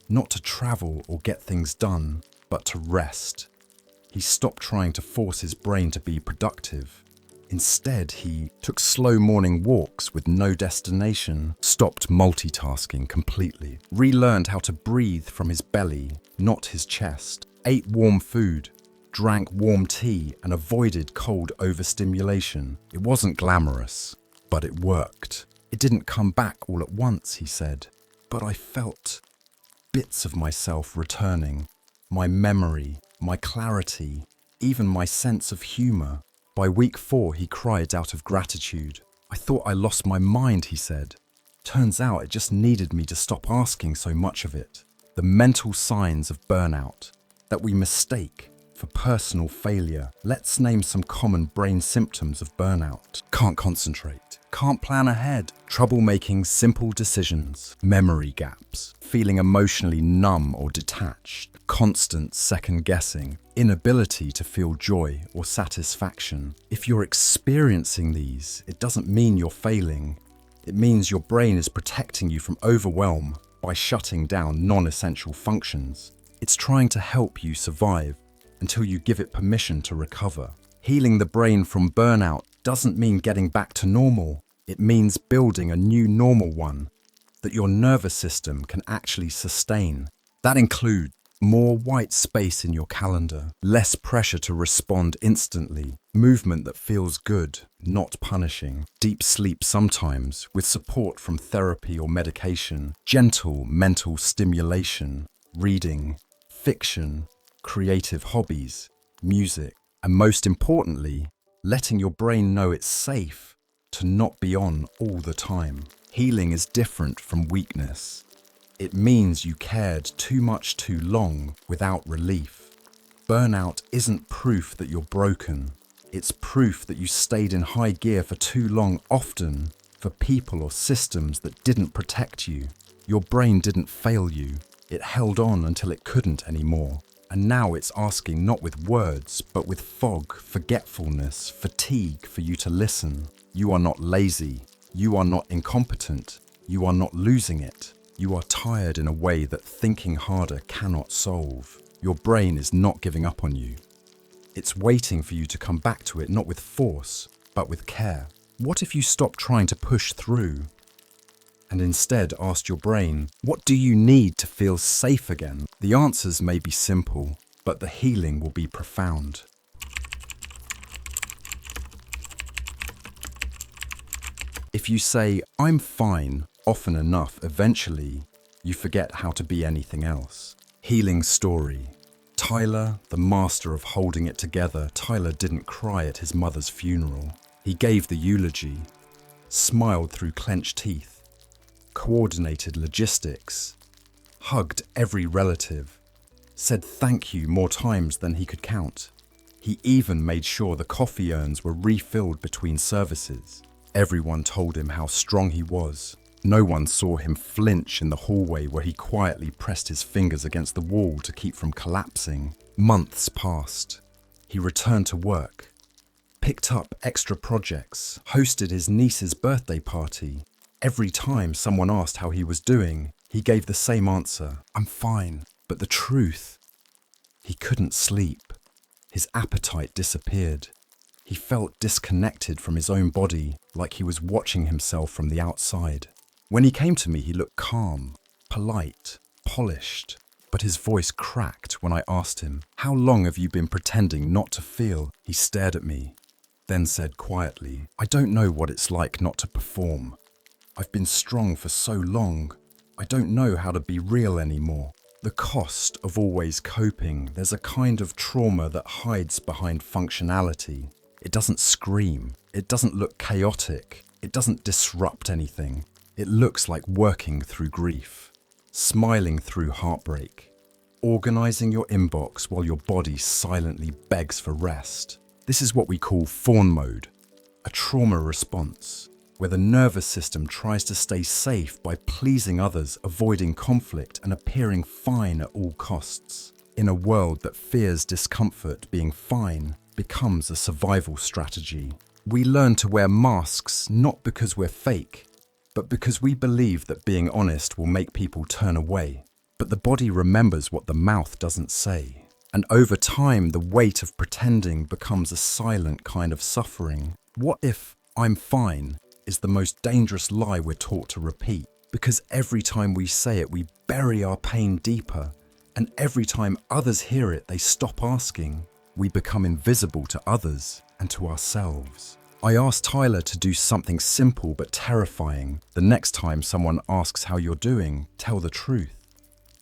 not to travel or get things done, but to rest. He stopped trying to force his brain to be productive. Instead, he took slow morning walks with no destination, stopped multitasking completely, relearned how to breathe from his belly, not his chest, ate warm food, drank warm tea, and avoided cold overstimulation. It wasn't glamorous, but it worked. It didn't come back all at once, he said, but I felt bits of myself returning, my memory, my clarity, even my sense of humor. By week 4, he cried out of gratitude. I thought I lost my mind, he said. Turns out it just needed me to stop asking so much of it. The mental signs of burnout that we mistake for personal failure. Let's name some common brain symptoms of burnout. Can't concentrate, can't plan ahead, trouble making simple decisions, memory gaps, feeling emotionally numb or detached, constant second guessing, inability to feel joy or satisfaction. If you're experiencing these, it doesn't mean you're failing. It means your brain is protecting you from overwhelm by shutting down non-essential functions. It's trying to help you survive until you give it permission to recover. Healing the brain from burnout doesn't mean getting back to normal. It means building a new normal one that your nervous system can actually sustain. That includes more white space in your calendar, less pressure to respond instantly, movement that feels good, not punishing, deep sleep sometimes with support from therapy or medication, gentle mental stimulation, reading, fiction, creative hobbies, music, and most importantly, letting your brain know it's safe to not be on all the time. Healing is different from weakness. It means you cared too much too long without relief. Burnout isn't proof that you're broken. It's proof that you stayed in high gear for too long, often for people or systems that didn't protect you. Your brain didn't fail you. It held on until it couldn't anymore. And now it's asking not with words, but with fog, forgetfulness, fatigue for you to listen. You are not lazy. You are not incompetent. You are not losing it. You are tired in a way that thinking harder cannot solve. Your brain is not giving up on you. It's waiting for you to come back to it, not with force, but with care. What if you stop trying to push through and instead asked your brain, what do you need to feel safe again? The answers may be simple, but the healing will be profound. If you say, I'm fine, often enough, eventually, you forget how to be anything else. Healing story. Tyler, the master of holding it together, Tyler didn't cry at his mother's funeral. He gave the eulogy, smiled through clenched teeth, coordinated logistics, hugged every relative, said thank you more times than he could count. He even made sure the coffee urns were refilled between services. Everyone told him how strong he was. No one saw him flinch in the hallway where he quietly pressed his fingers against the wall to keep from collapsing. Months passed. He returned to work, picked up extra projects, hosted his niece's birthday party. Every time someone asked how he was doing, he gave the same answer, I'm fine. But the truth, he couldn't sleep. His appetite disappeared. He felt disconnected from his own body, like he was watching himself from the outside. When he came to me, he looked calm, polite, polished, but his voice cracked when I asked him, how long have you been pretending not to feel? He stared at me, then said quietly, I don't know what it's like not to perform. I've been strong for so long. I don't know how to be real anymore. The cost of always coping, there's a kind of trauma that hides behind functionality. It doesn't scream. It doesn't look chaotic. It doesn't disrupt anything. It looks like working through grief, smiling through heartbreak, organizing your inbox while your body silently begs for rest. This is what we call fawn mode, a trauma response, where the nervous system tries to stay safe by pleasing others, avoiding conflict, and appearing fine at all costs. In a world that fears discomfort, being fine becomes a survival strategy. We learn to wear masks not because we're fake, but because we believe that being honest will make people turn away. But the body remembers what the mouth doesn't say. And over time, the weight of pretending becomes a silent kind of suffering. What if "I'm fine" is the most dangerous lie we're taught to repeat? Because every time we say it, we bury our pain deeper. And every time others hear it, they stop asking. We become invisible to others and to ourselves. I asked Tyler to do something simple but terrifying. The next time someone asks how you're doing, tell the truth.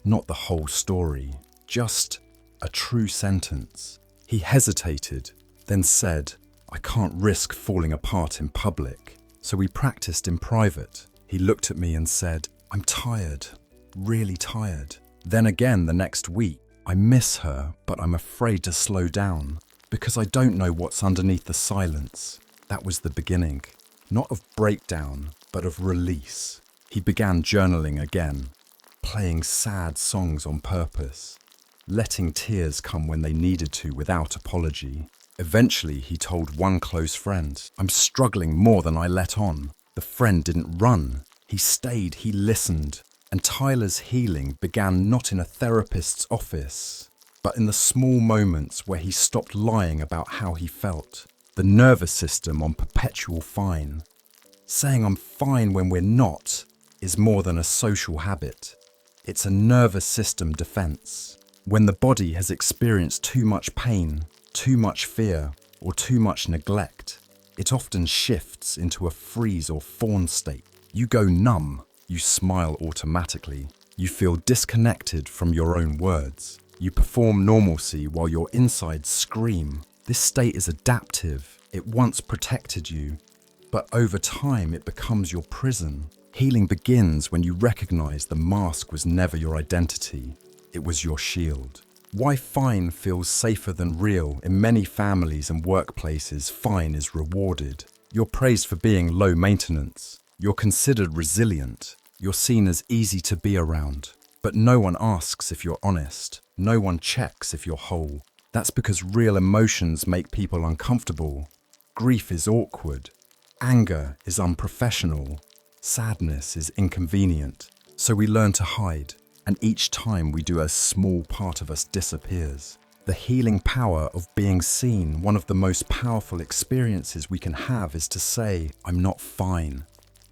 Not the whole story, just a true sentence. He hesitated, then said, "I can't risk falling apart in public." So we practiced in private. He looked at me and said, "I'm tired, really tired." Then again the next week, "I miss her, but I'm afraid to slow down because I don't know what's underneath the silence." That was the beginning, not of breakdown, but of release. He began journaling again, playing sad songs on purpose, letting tears come when they needed to without apology. Eventually, he told one close friend, "I'm struggling more than I let on." The friend didn't run. He stayed, he listened. And Tyler's healing began not in a therapist's office, but in the small moments where he stopped lying about how he felt. The nervous system on perpetual fine. Saying "I'm fine" when we're not is more than a social habit. It's a nervous system defense. When the body has experienced too much pain, too much fear, or too much neglect, it often shifts into a freeze or fawn state. You go numb, you smile automatically, you feel disconnected from your own words. You perform normalcy while your insides scream. This state is adaptive. It once protected you, but over time it becomes your prison. Healing begins when you recognize the mask was never your identity. It was your shield. Why fine feels safer than real. In many families and workplaces, fine is rewarded. You're praised for being low maintenance. You're considered resilient. You're seen as easy to be around. But no one asks if you're honest. No one checks if you're whole. That's because real emotions make people uncomfortable. Grief is awkward. Anger is unprofessional. Sadness is inconvenient. So we learn to hide. And each time we do, a small part of us disappears. The healing power of being seen, one of the most powerful experiences we can have, is to say, "I'm not fine.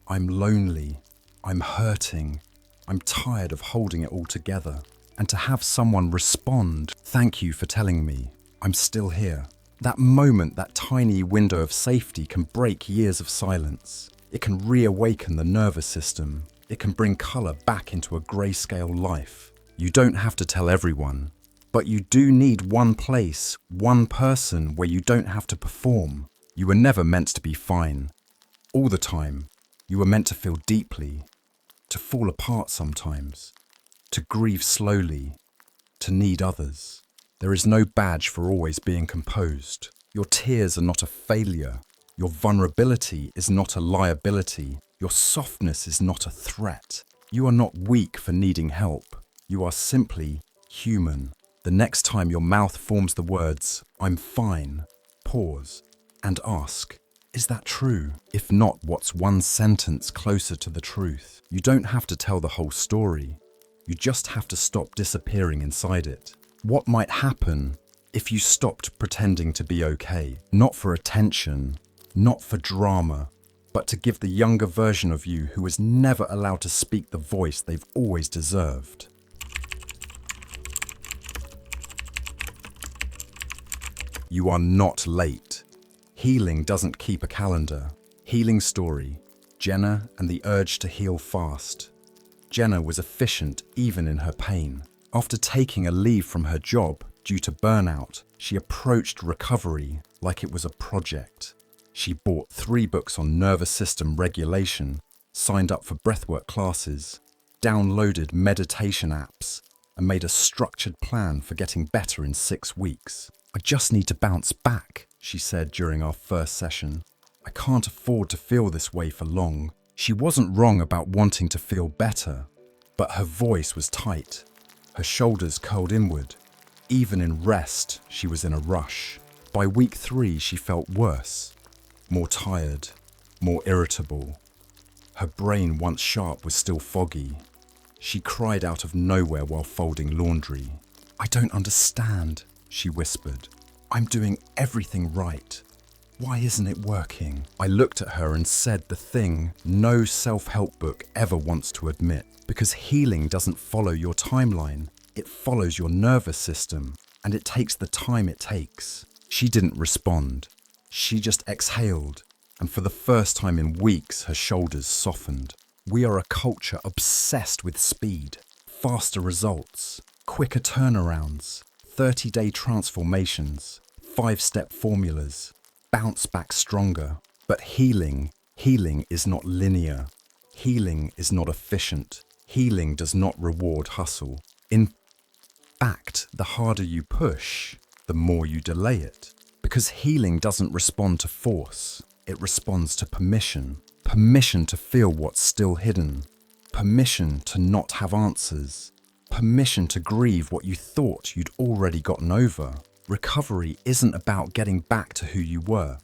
I'm lonely. I'm hurting. I'm tired of holding it all together." And to have someone respond, "Thank you for telling me. I'm still here." That moment, that tiny window of safety, can break years of silence. It can reawaken the nervous system. It can bring color back into a grayscale life. You don't have to tell everyone, but you do need one place, one person where you don't have to perform. You were never meant to be fine all the time. You were meant to feel deeply, to fall apart sometimes, to grieve slowly, to need others. There is no badge for always being composed. Your tears are not a failure. Your vulnerability is not a liability. Your softness is not a threat. You are not weak for needing help. You are simply human. The next time your mouth forms the words, "I'm fine," pause and ask, is that true? If not, what's one sentence closer to the truth? You don't have to tell the whole story. You just have to stop disappearing inside it. What might happen if you stopped pretending to be okay? Not for attention, not for drama, but to give the younger version of you who was never allowed to speak the voice they've always deserved. You are not late. Healing doesn't keep a calendar. Healing story: Jenna and the urge to heal fast. Jenna was efficient even in her pain. After taking a leave from her job due to burnout, she approached recovery like it was a project. She bought 3 books on nervous system regulation, signed up for breathwork classes, downloaded meditation apps, and made a structured plan for getting better in 6 weeks. "I just need to bounce back," she said during our first session. "I can't afford to feel this way for long." She wasn't wrong about wanting to feel better, but her voice was tight, her shoulders curled inward, Even in rest, she was in a rush. By week 3, she felt worse, more tired, more irritable. Her brain, once sharp, was still foggy. She cried out of nowhere while folding laundry. "I don't understand," she whispered. "I'm doing everything right. Why isn't it working?" I looked at her and said the thing no self-help book ever wants to admit. Because healing doesn't follow your timeline. It follows your nervous system, and it takes the time it takes. She didn't respond. She just exhaled, and for the first time in weeks, her shoulders softened. We are a culture obsessed with speed, faster results, quicker turnarounds, 30-day transformations, 5-step formulas, bounce back stronger. But healing is not linear. Healing is not efficient. Healing does not reward hustle. In fact, the harder you push, the more you delay it. Because healing doesn't respond to force. It responds to permission. Permission to feel what's still hidden. Permission to not have answers. Permission to grieve what you thought you'd already gotten over. Recovery isn't about getting back to who you were.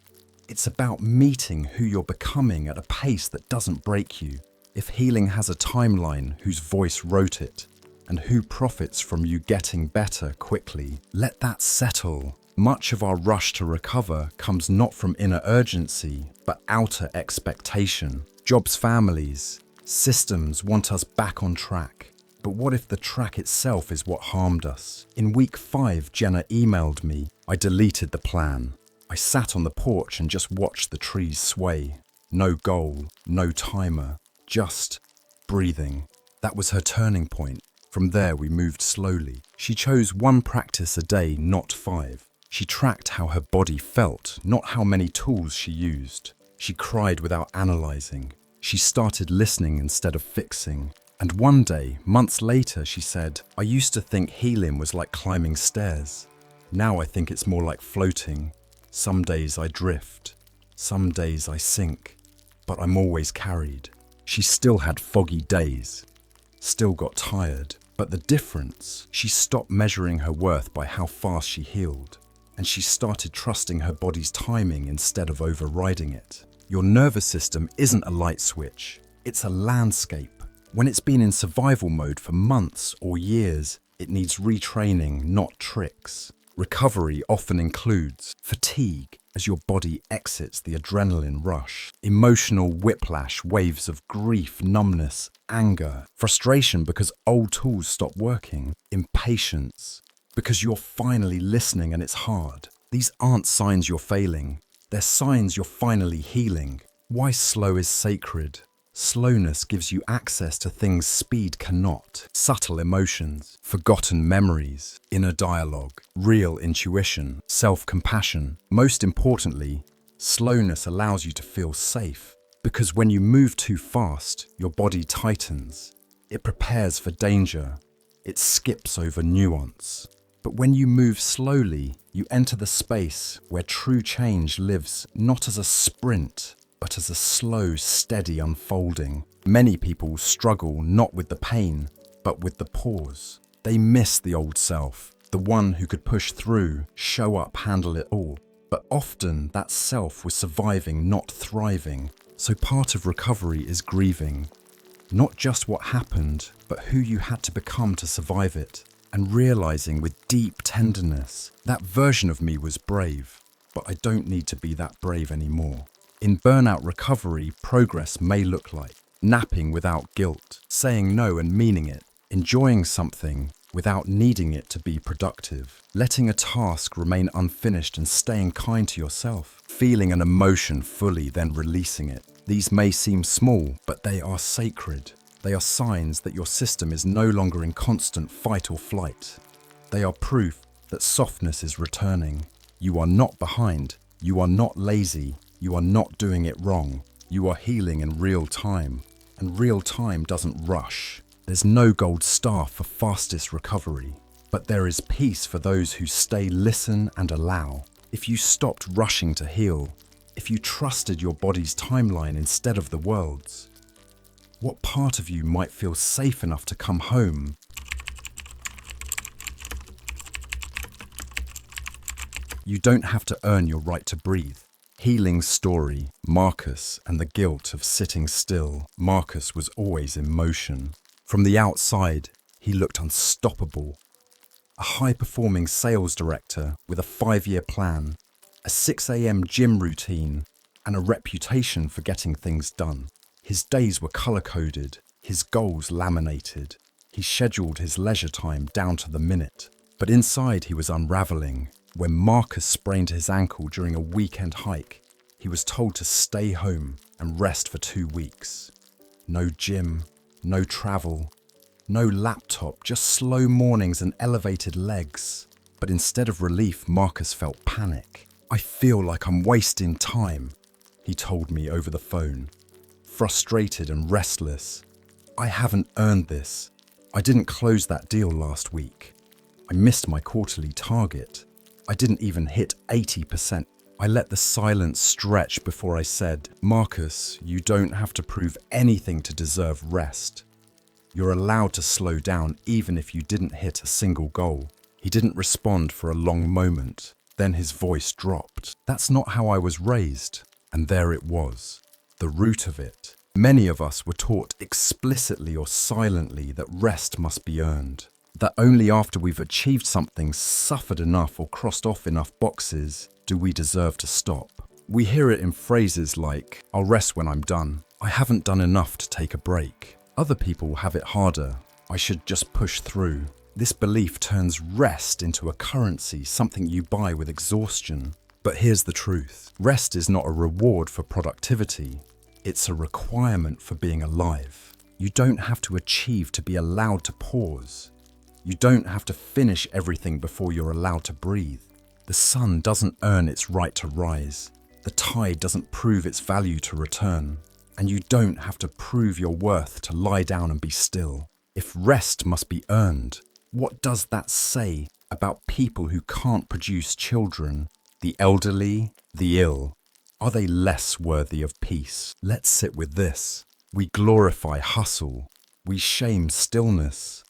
It's about meeting who you're becoming at a pace that doesn't break you. If healing has a timeline, whose voice wrote it, and who profits from you getting better quickly, let that settle. Much of our rush to recover comes not from inner urgency, but outer expectation. Jobs, families, systems want us back on track. But what if the track itself is what harmed us? In week 5, Jenna emailed me. I deleted the plan. I sat on the porch and just watched the trees sway. No goal, no timer. Just breathing. That was her turning point. From there, we moved slowly. She chose 1 practice a day, not 5. She tracked how her body felt, not how many tools she used. She cried without analyzing. She started listening instead of fixing. And one day, months later, she said, "I used to think healing was like climbing stairs. Now I think it's more like floating. Some days I drift. Some days I sink. But I'm always carried." She still had foggy days, still got tired, but the difference, she stopped measuring her worth by how fast she healed, and she started trusting her body's timing instead of overriding it. Your nervous system isn't a light switch, it's a landscape. When it's been in survival mode for months or years, it needs retraining, not tricks. Recovery often includes fatigue as your body exits the adrenaline rush, emotional whiplash, waves of grief, numbness, anger, frustration because old tools stop working, impatience because you're finally listening and it's hard. These aren't signs you're failing, they're signs you're finally healing. Why slow is sacred? Slowness gives you access to things speed cannot. Subtle emotions, forgotten memories, inner dialogue, real intuition, self-compassion. Most importantly, slowness allows you to feel safe. Because when you move too fast, your body tightens. It prepares for danger. It skips over nuance. But when you move slowly, you enter the space where true change lives not as a sprint, but as a slow, steady unfolding. Many people struggle not with the pain, but with the pause. They miss the old self, the one who could push through, show up, handle it all. But often that self was surviving, not thriving. So part of recovery is grieving. Not just what happened, but who you had to become to survive it. And realizing with deep tenderness, that version of me was brave, but I don't need to be that brave anymore. In burnout recovery, progress may look like napping without guilt, saying no and meaning it, enjoying something without needing it to be productive, letting a task remain unfinished and staying kind to yourself, feeling an emotion fully, then releasing it. These may seem small, but they are sacred. They are signs that your system is no longer in constant fight or flight. They are proof that softness is returning. You are not behind. You are not lazy. You are not doing it wrong. You are healing in real time. And real time doesn't rush. There's no gold star for fastest recovery. But there is peace for those who stay, listen, and allow. If you stopped rushing to heal, if you trusted your body's timeline instead of the world's, what part of you might feel safe enough to come home You don't have to earn your right to breathe. Healing story, Marcus and the guilt of sitting still. Marcus was always in motion. From the outside, he looked unstoppable. A high-performing sales director with a 5-year plan, a 6 a.m. gym routine, and a reputation for getting things done. His days were color-coded, his goals laminated. He scheduled his leisure time down to the minute. But inside he was unraveling. When Marcus sprained his ankle during a weekend hike, he was told to stay home and rest for 2 weeks. No gym, no travel, no laptop, just slow mornings and elevated legs. But instead of relief, Marcus felt panic. "I feel like I'm wasting time," he told me over the phone. Frustrated and restless. "I haven't earned this. I didn't close that deal last week. I missed my quarterly target. I didn't even hit 80%. I let the silence stretch before I said, "Marcus, you don't have to prove anything to deserve rest. You're allowed to slow down even if you didn't hit a single goal." He didn't respond for a long moment. Then his voice dropped. "That's not how I was raised." And there it was, the root of it. Many of us were taught explicitly or silently that rest must be earned. That only after we've achieved something, suffered enough or crossed off enough boxes, do we deserve to stop. We hear it in phrases like, "I'll rest when I'm done," "I haven't done enough to take a break." Other people have it harder, "I should just push through." This belief turns rest into a currency, something you buy with exhaustion. But here's the truth. Rest is not a reward for productivity. It's a requirement for being alive. You don't have to achieve to be allowed to pause. You don't have to finish everything before you're allowed to breathe. The sun doesn't earn its right to rise. The tide doesn't prove its value to return. And you don't have to prove your worth to lie down and be still. If rest must be earned, what does that say about people who can't produce children, the elderly, the ill? Are they less worthy of peace? Let's sit with this. We glorify hustle. We shame stillness.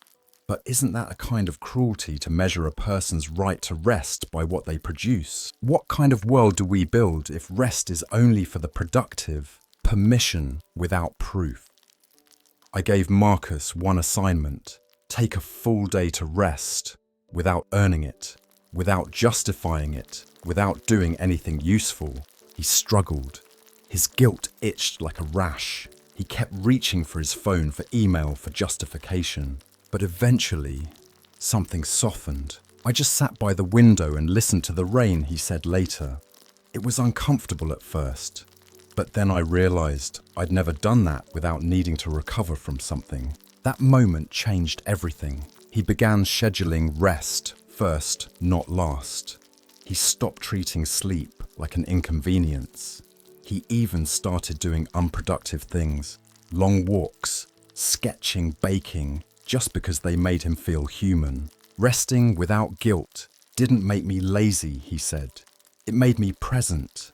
But isn't that a kind of cruelty to measure a person's right to rest by what they produce? What kind of world do we build if rest is only for the productive, permission without proof? I gave Marcus one assignment: take a full day to rest without earning it, without justifying it, without doing anything useful. He struggled. His guilt itched like a rash. He kept reaching for his phone, for email, for justification. But eventually, something softened. "I just sat by the window and listened to the rain," he said later. "It was uncomfortable at first, but then I realized I'd never done that without needing to recover from something." That moment changed everything. He began scheduling rest first, not last. He stopped treating sleep like an inconvenience. He even started doing unproductive things, long walks, sketching, baking, just because they made him feel human. Resting without guilt didn't make me lazy, he said. It made me present,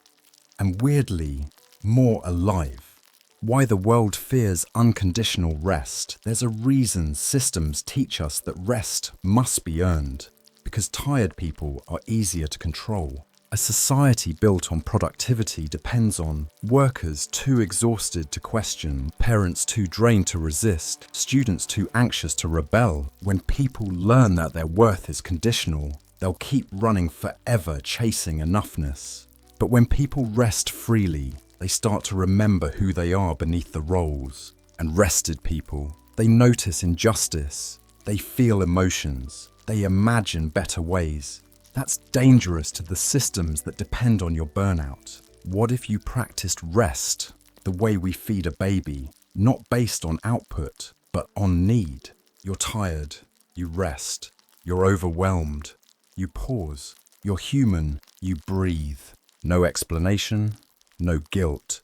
and weirdly, more alive. Why the world fears unconditional rest. There's a reason systems teach us that rest must be earned, because tired people are easier to control. A society built on productivity depends on workers too exhausted to question, parents too drained to resist, students too anxious to rebel. When people learn that their worth is conditional, they'll keep running forever chasing enoughness. But when people rest freely, they start to remember who they are beneath the roles. And rested people, they notice injustice, they feel emotions, they imagine better ways. That's dangerous to the systems that depend on your burnout. What if you practiced rest the way we feed a baby, not based on output, but on need? You're tired, you rest. You're overwhelmed, you pause. You're human, you breathe. No explanation, no guilt,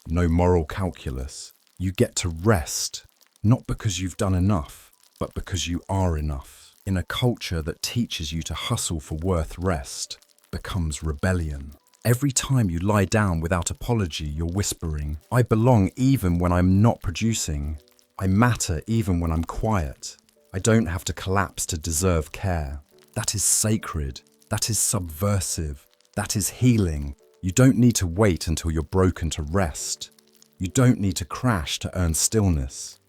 no moral calculus. You get to rest, not because you've done enough, but because you are enough. In a culture that teaches you to hustle for worth, rest becomes rebellion. Every time you lie down without apology, you're whispering, "I belong even when I'm not producing. I matter even when I'm quiet. I don't have to collapse to deserve care." That is sacred. That is subversive. That is healing. You don't need to wait until you're broken to rest. You don't need to crash to earn stillness.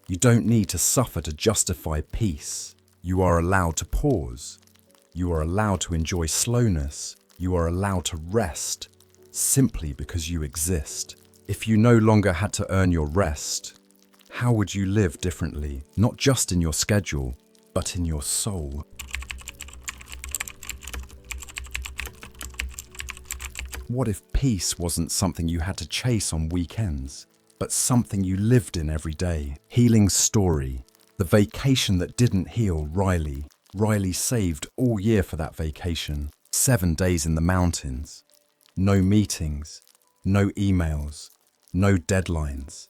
You don't need to suffer to justify peace. You are allowed to pause. You are allowed to enjoy slowness. You are allowed to rest simply because you exist. If you no longer had to earn your rest, how would you live differently? Not just in your schedule, but in your soul. What if peace wasn't something you had to chase on weekends, but something you lived in every day? Healing story. The vacation that didn't heal Riley. Riley saved all year for that vacation. 7 days in the mountains. No meetings, no emails, no deadlines.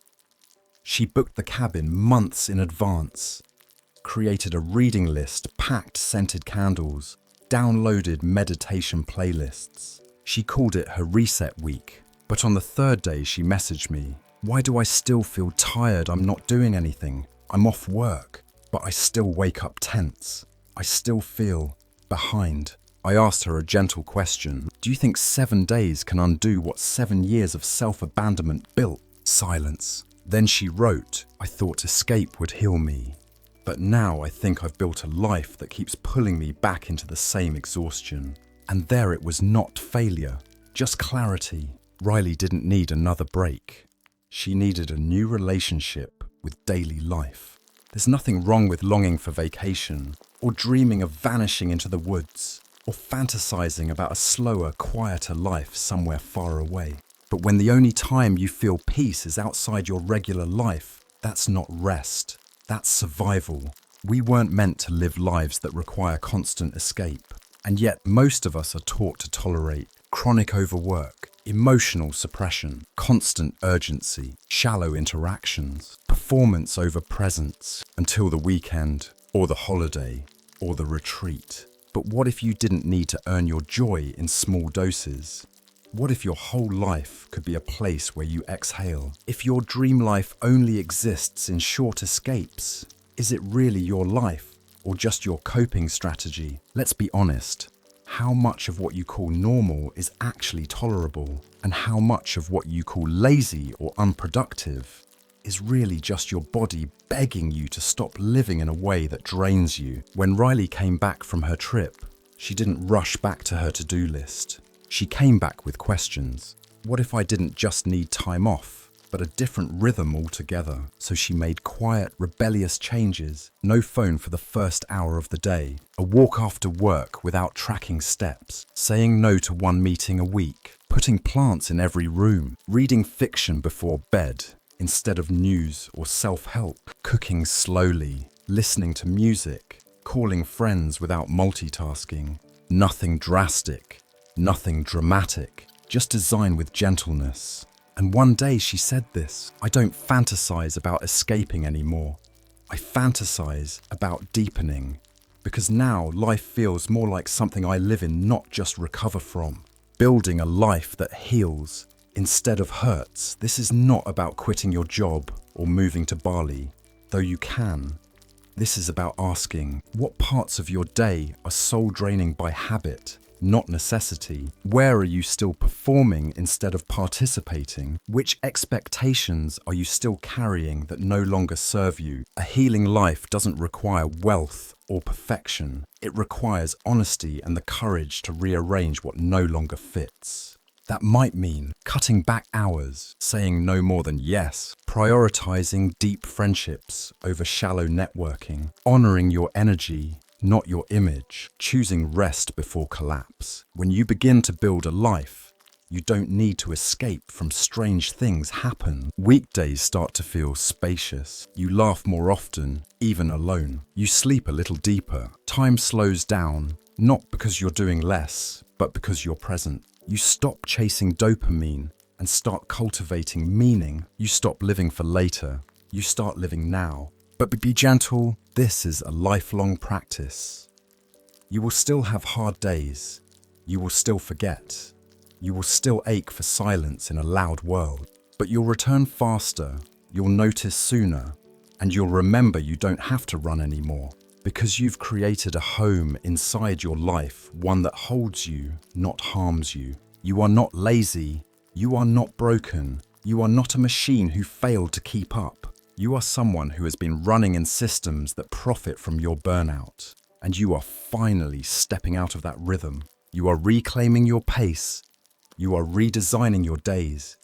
She booked the cabin months in advance, created a reading list, packed scented candles, downloaded meditation playlists. She called it her reset week, but on the 3rd day she messaged me, "Why do I still feel tired? I'm not doing anything. I'm off work, but I still wake up tense. I still feel behind." I asked her a gentle question. Do you think 7 days can undo what 7 years of self-abandonment built? Silence. Then she wrote, "I thought escape would heal me, but now I think I've built a life that keeps pulling me back into the same exhaustion." And there it was, not failure, just clarity. Riley didn't need another break. She needed a new relationship with daily life. There's nothing wrong with longing for vacation, or dreaming of vanishing into the woods, or fantasizing about a slower, quieter life somewhere far away. But when the only time you feel peace is outside your regular life, that's not rest, that's survival. We weren't meant to live lives that require constant escape. And yet most of us are taught to tolerate chronic overwork, emotional suppression, constant urgency, shallow interactions, performance over presence, until the weekend, or the holiday, or the retreat. But what if you didn't need to earn your joy in small doses? What if your whole life could be a place where you exhale? If your dream life only exists in short escapes, is it really your life? Or just your coping strategy? Let's be honest. How much of what you call normal is actually tolerable? And how much of what you call lazy or unproductive is really just your body begging you to stop living in a way that drains you? When Riley came back from her trip, she didn't rush back to her to-do list. She came back with questions. What if I didn't just need time off, but a different rhythm altogether? So she made quiet, rebellious changes. No phone for the first hour of the day. A walk after work without tracking steps. Saying no to 1 meeting a week. Putting plants in every room. Reading fiction before bed instead of news or self-help. Cooking slowly. Listening to music. Calling friends without multitasking. Nothing drastic. Nothing dramatic. Just design with gentleness. And one day she said this: "I don't fantasize about escaping anymore. I fantasize about deepening, because now life feels more like something I live in, not just recover from. Building a life that heals instead of hurts." This is not about quitting your job or moving to Bali, though you can. This is about asking, what parts of your day are soul-draining by habit, not necessity? Where are you still performing instead of participating? Which expectations are you still carrying that no longer serve you? A healing life doesn't require wealth or perfection. It requires honesty and the courage to rearrange what no longer fits. That might mean cutting back hours, saying no more than yes, prioritizing deep friendships over shallow networking, honoring your energy, not your image, choosing rest before collapse. When you begin to build a life, you don't need to escape from strange things happen. Weekdays start to feel spacious. You laugh more often, even alone. You sleep a little deeper. Time slows down, not because you're doing less, but because you're present. You stop chasing dopamine and start cultivating meaning. You stop living for later. You start living now. But be gentle. This is a lifelong practice. You will still have hard days. You will still forget. You will still ache for silence in a loud world. But you'll return faster. You'll notice sooner. And you'll remember you don't have to run anymore. Because you've created a home inside your life, one that holds you, not harms you. You are not lazy. You are not broken. You are not a machine who failed to keep up. You are someone who has been running in systems that profit from your burnout. And you are finally stepping out of that rhythm. You are reclaiming your pace. You are redesigning your days.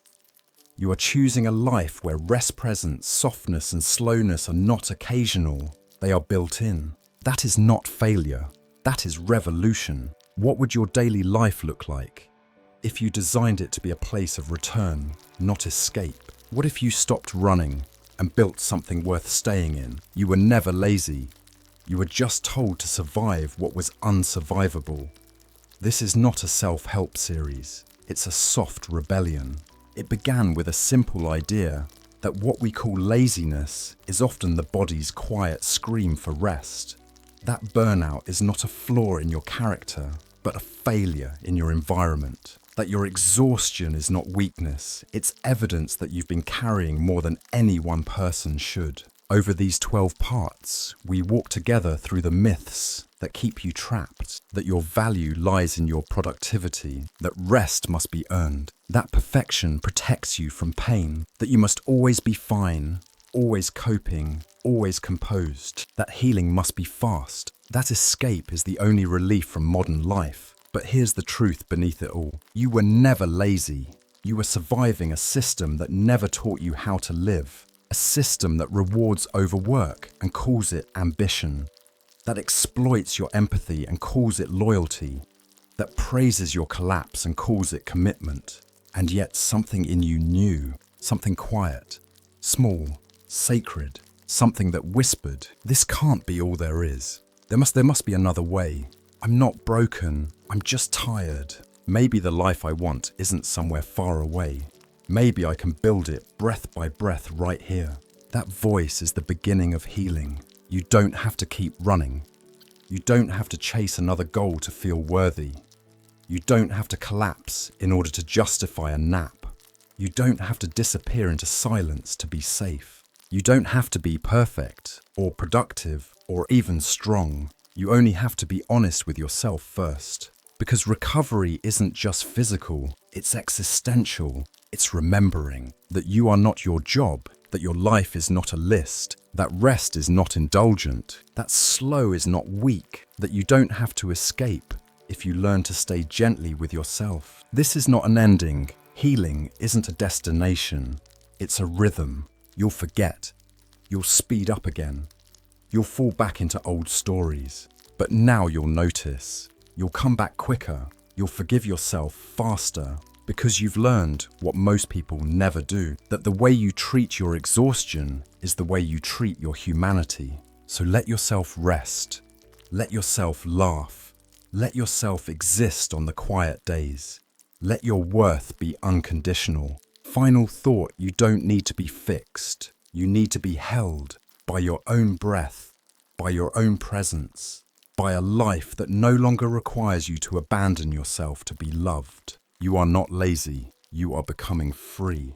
You are choosing a life where rest, presence, softness, and slowness are not occasional. They are built in. That is not failure. That is revolution. What would your daily life look like if you designed it to be a place of return, not escape? What if you stopped running and built something worth staying in? You were never lazy. You were just told to survive what was unsurvivable. This is not a self-help series. It's a soft rebellion. It began with a simple idea that what we call laziness is often the body's quiet scream for rest. That burnout is not a flaw in your character, but a failure in your environment. That your exhaustion is not weakness, it's evidence that you've been carrying more than any one person should. Over these 12 parts, we walk together through the myths that keep you trapped, that your value lies in your productivity, that rest must be earned, that perfection protects you from pain, that you must always be fine, always coping, always composed, that healing must be fast, that escape is the only relief from modern life. But here's the truth beneath it all. You were never lazy. You were surviving a system that never taught you how to live. A system that rewards overwork and calls it ambition, that exploits your empathy and calls it loyalty, that praises your collapse and calls it commitment. And yet something in you knew, something quiet, small, sacred, something that whispered, this can't be all there is. There must be another way. I'm not broken, I'm just tired. Maybe the life I want isn't somewhere far away. Maybe I can build it breath by breath right here. That voice is the beginning of healing. You don't have to keep running. You don't have to chase another goal to feel worthy. You don't have to collapse in order to justify a nap. You don't have to disappear into silence to be safe. You don't have to be perfect or productive or even strong. You only have to be honest with yourself first. Because recovery isn't just physical, it's existential. It's remembering that you are not your job, that your life is not a list, that rest is not indulgent, that slow is not weak, that you don't have to escape if you learn to stay gently with yourself. This is not an ending. Healing isn't a destination. It's a rhythm. You'll forget. You'll speed up again. You'll fall back into old stories. But now you'll notice. You'll come back quicker. You'll forgive yourself faster. Because you've learned what most people never do, that the way you treat your exhaustion is the way you treat your humanity. So let yourself rest. Let yourself laugh. Let yourself exist on the quiet days. Let your worth be unconditional. Final thought, you don't need to be fixed. You need to be held by your own breath, by your own presence, by a life that no longer requires you to abandon yourself to be loved. You are not lazy. You are becoming free.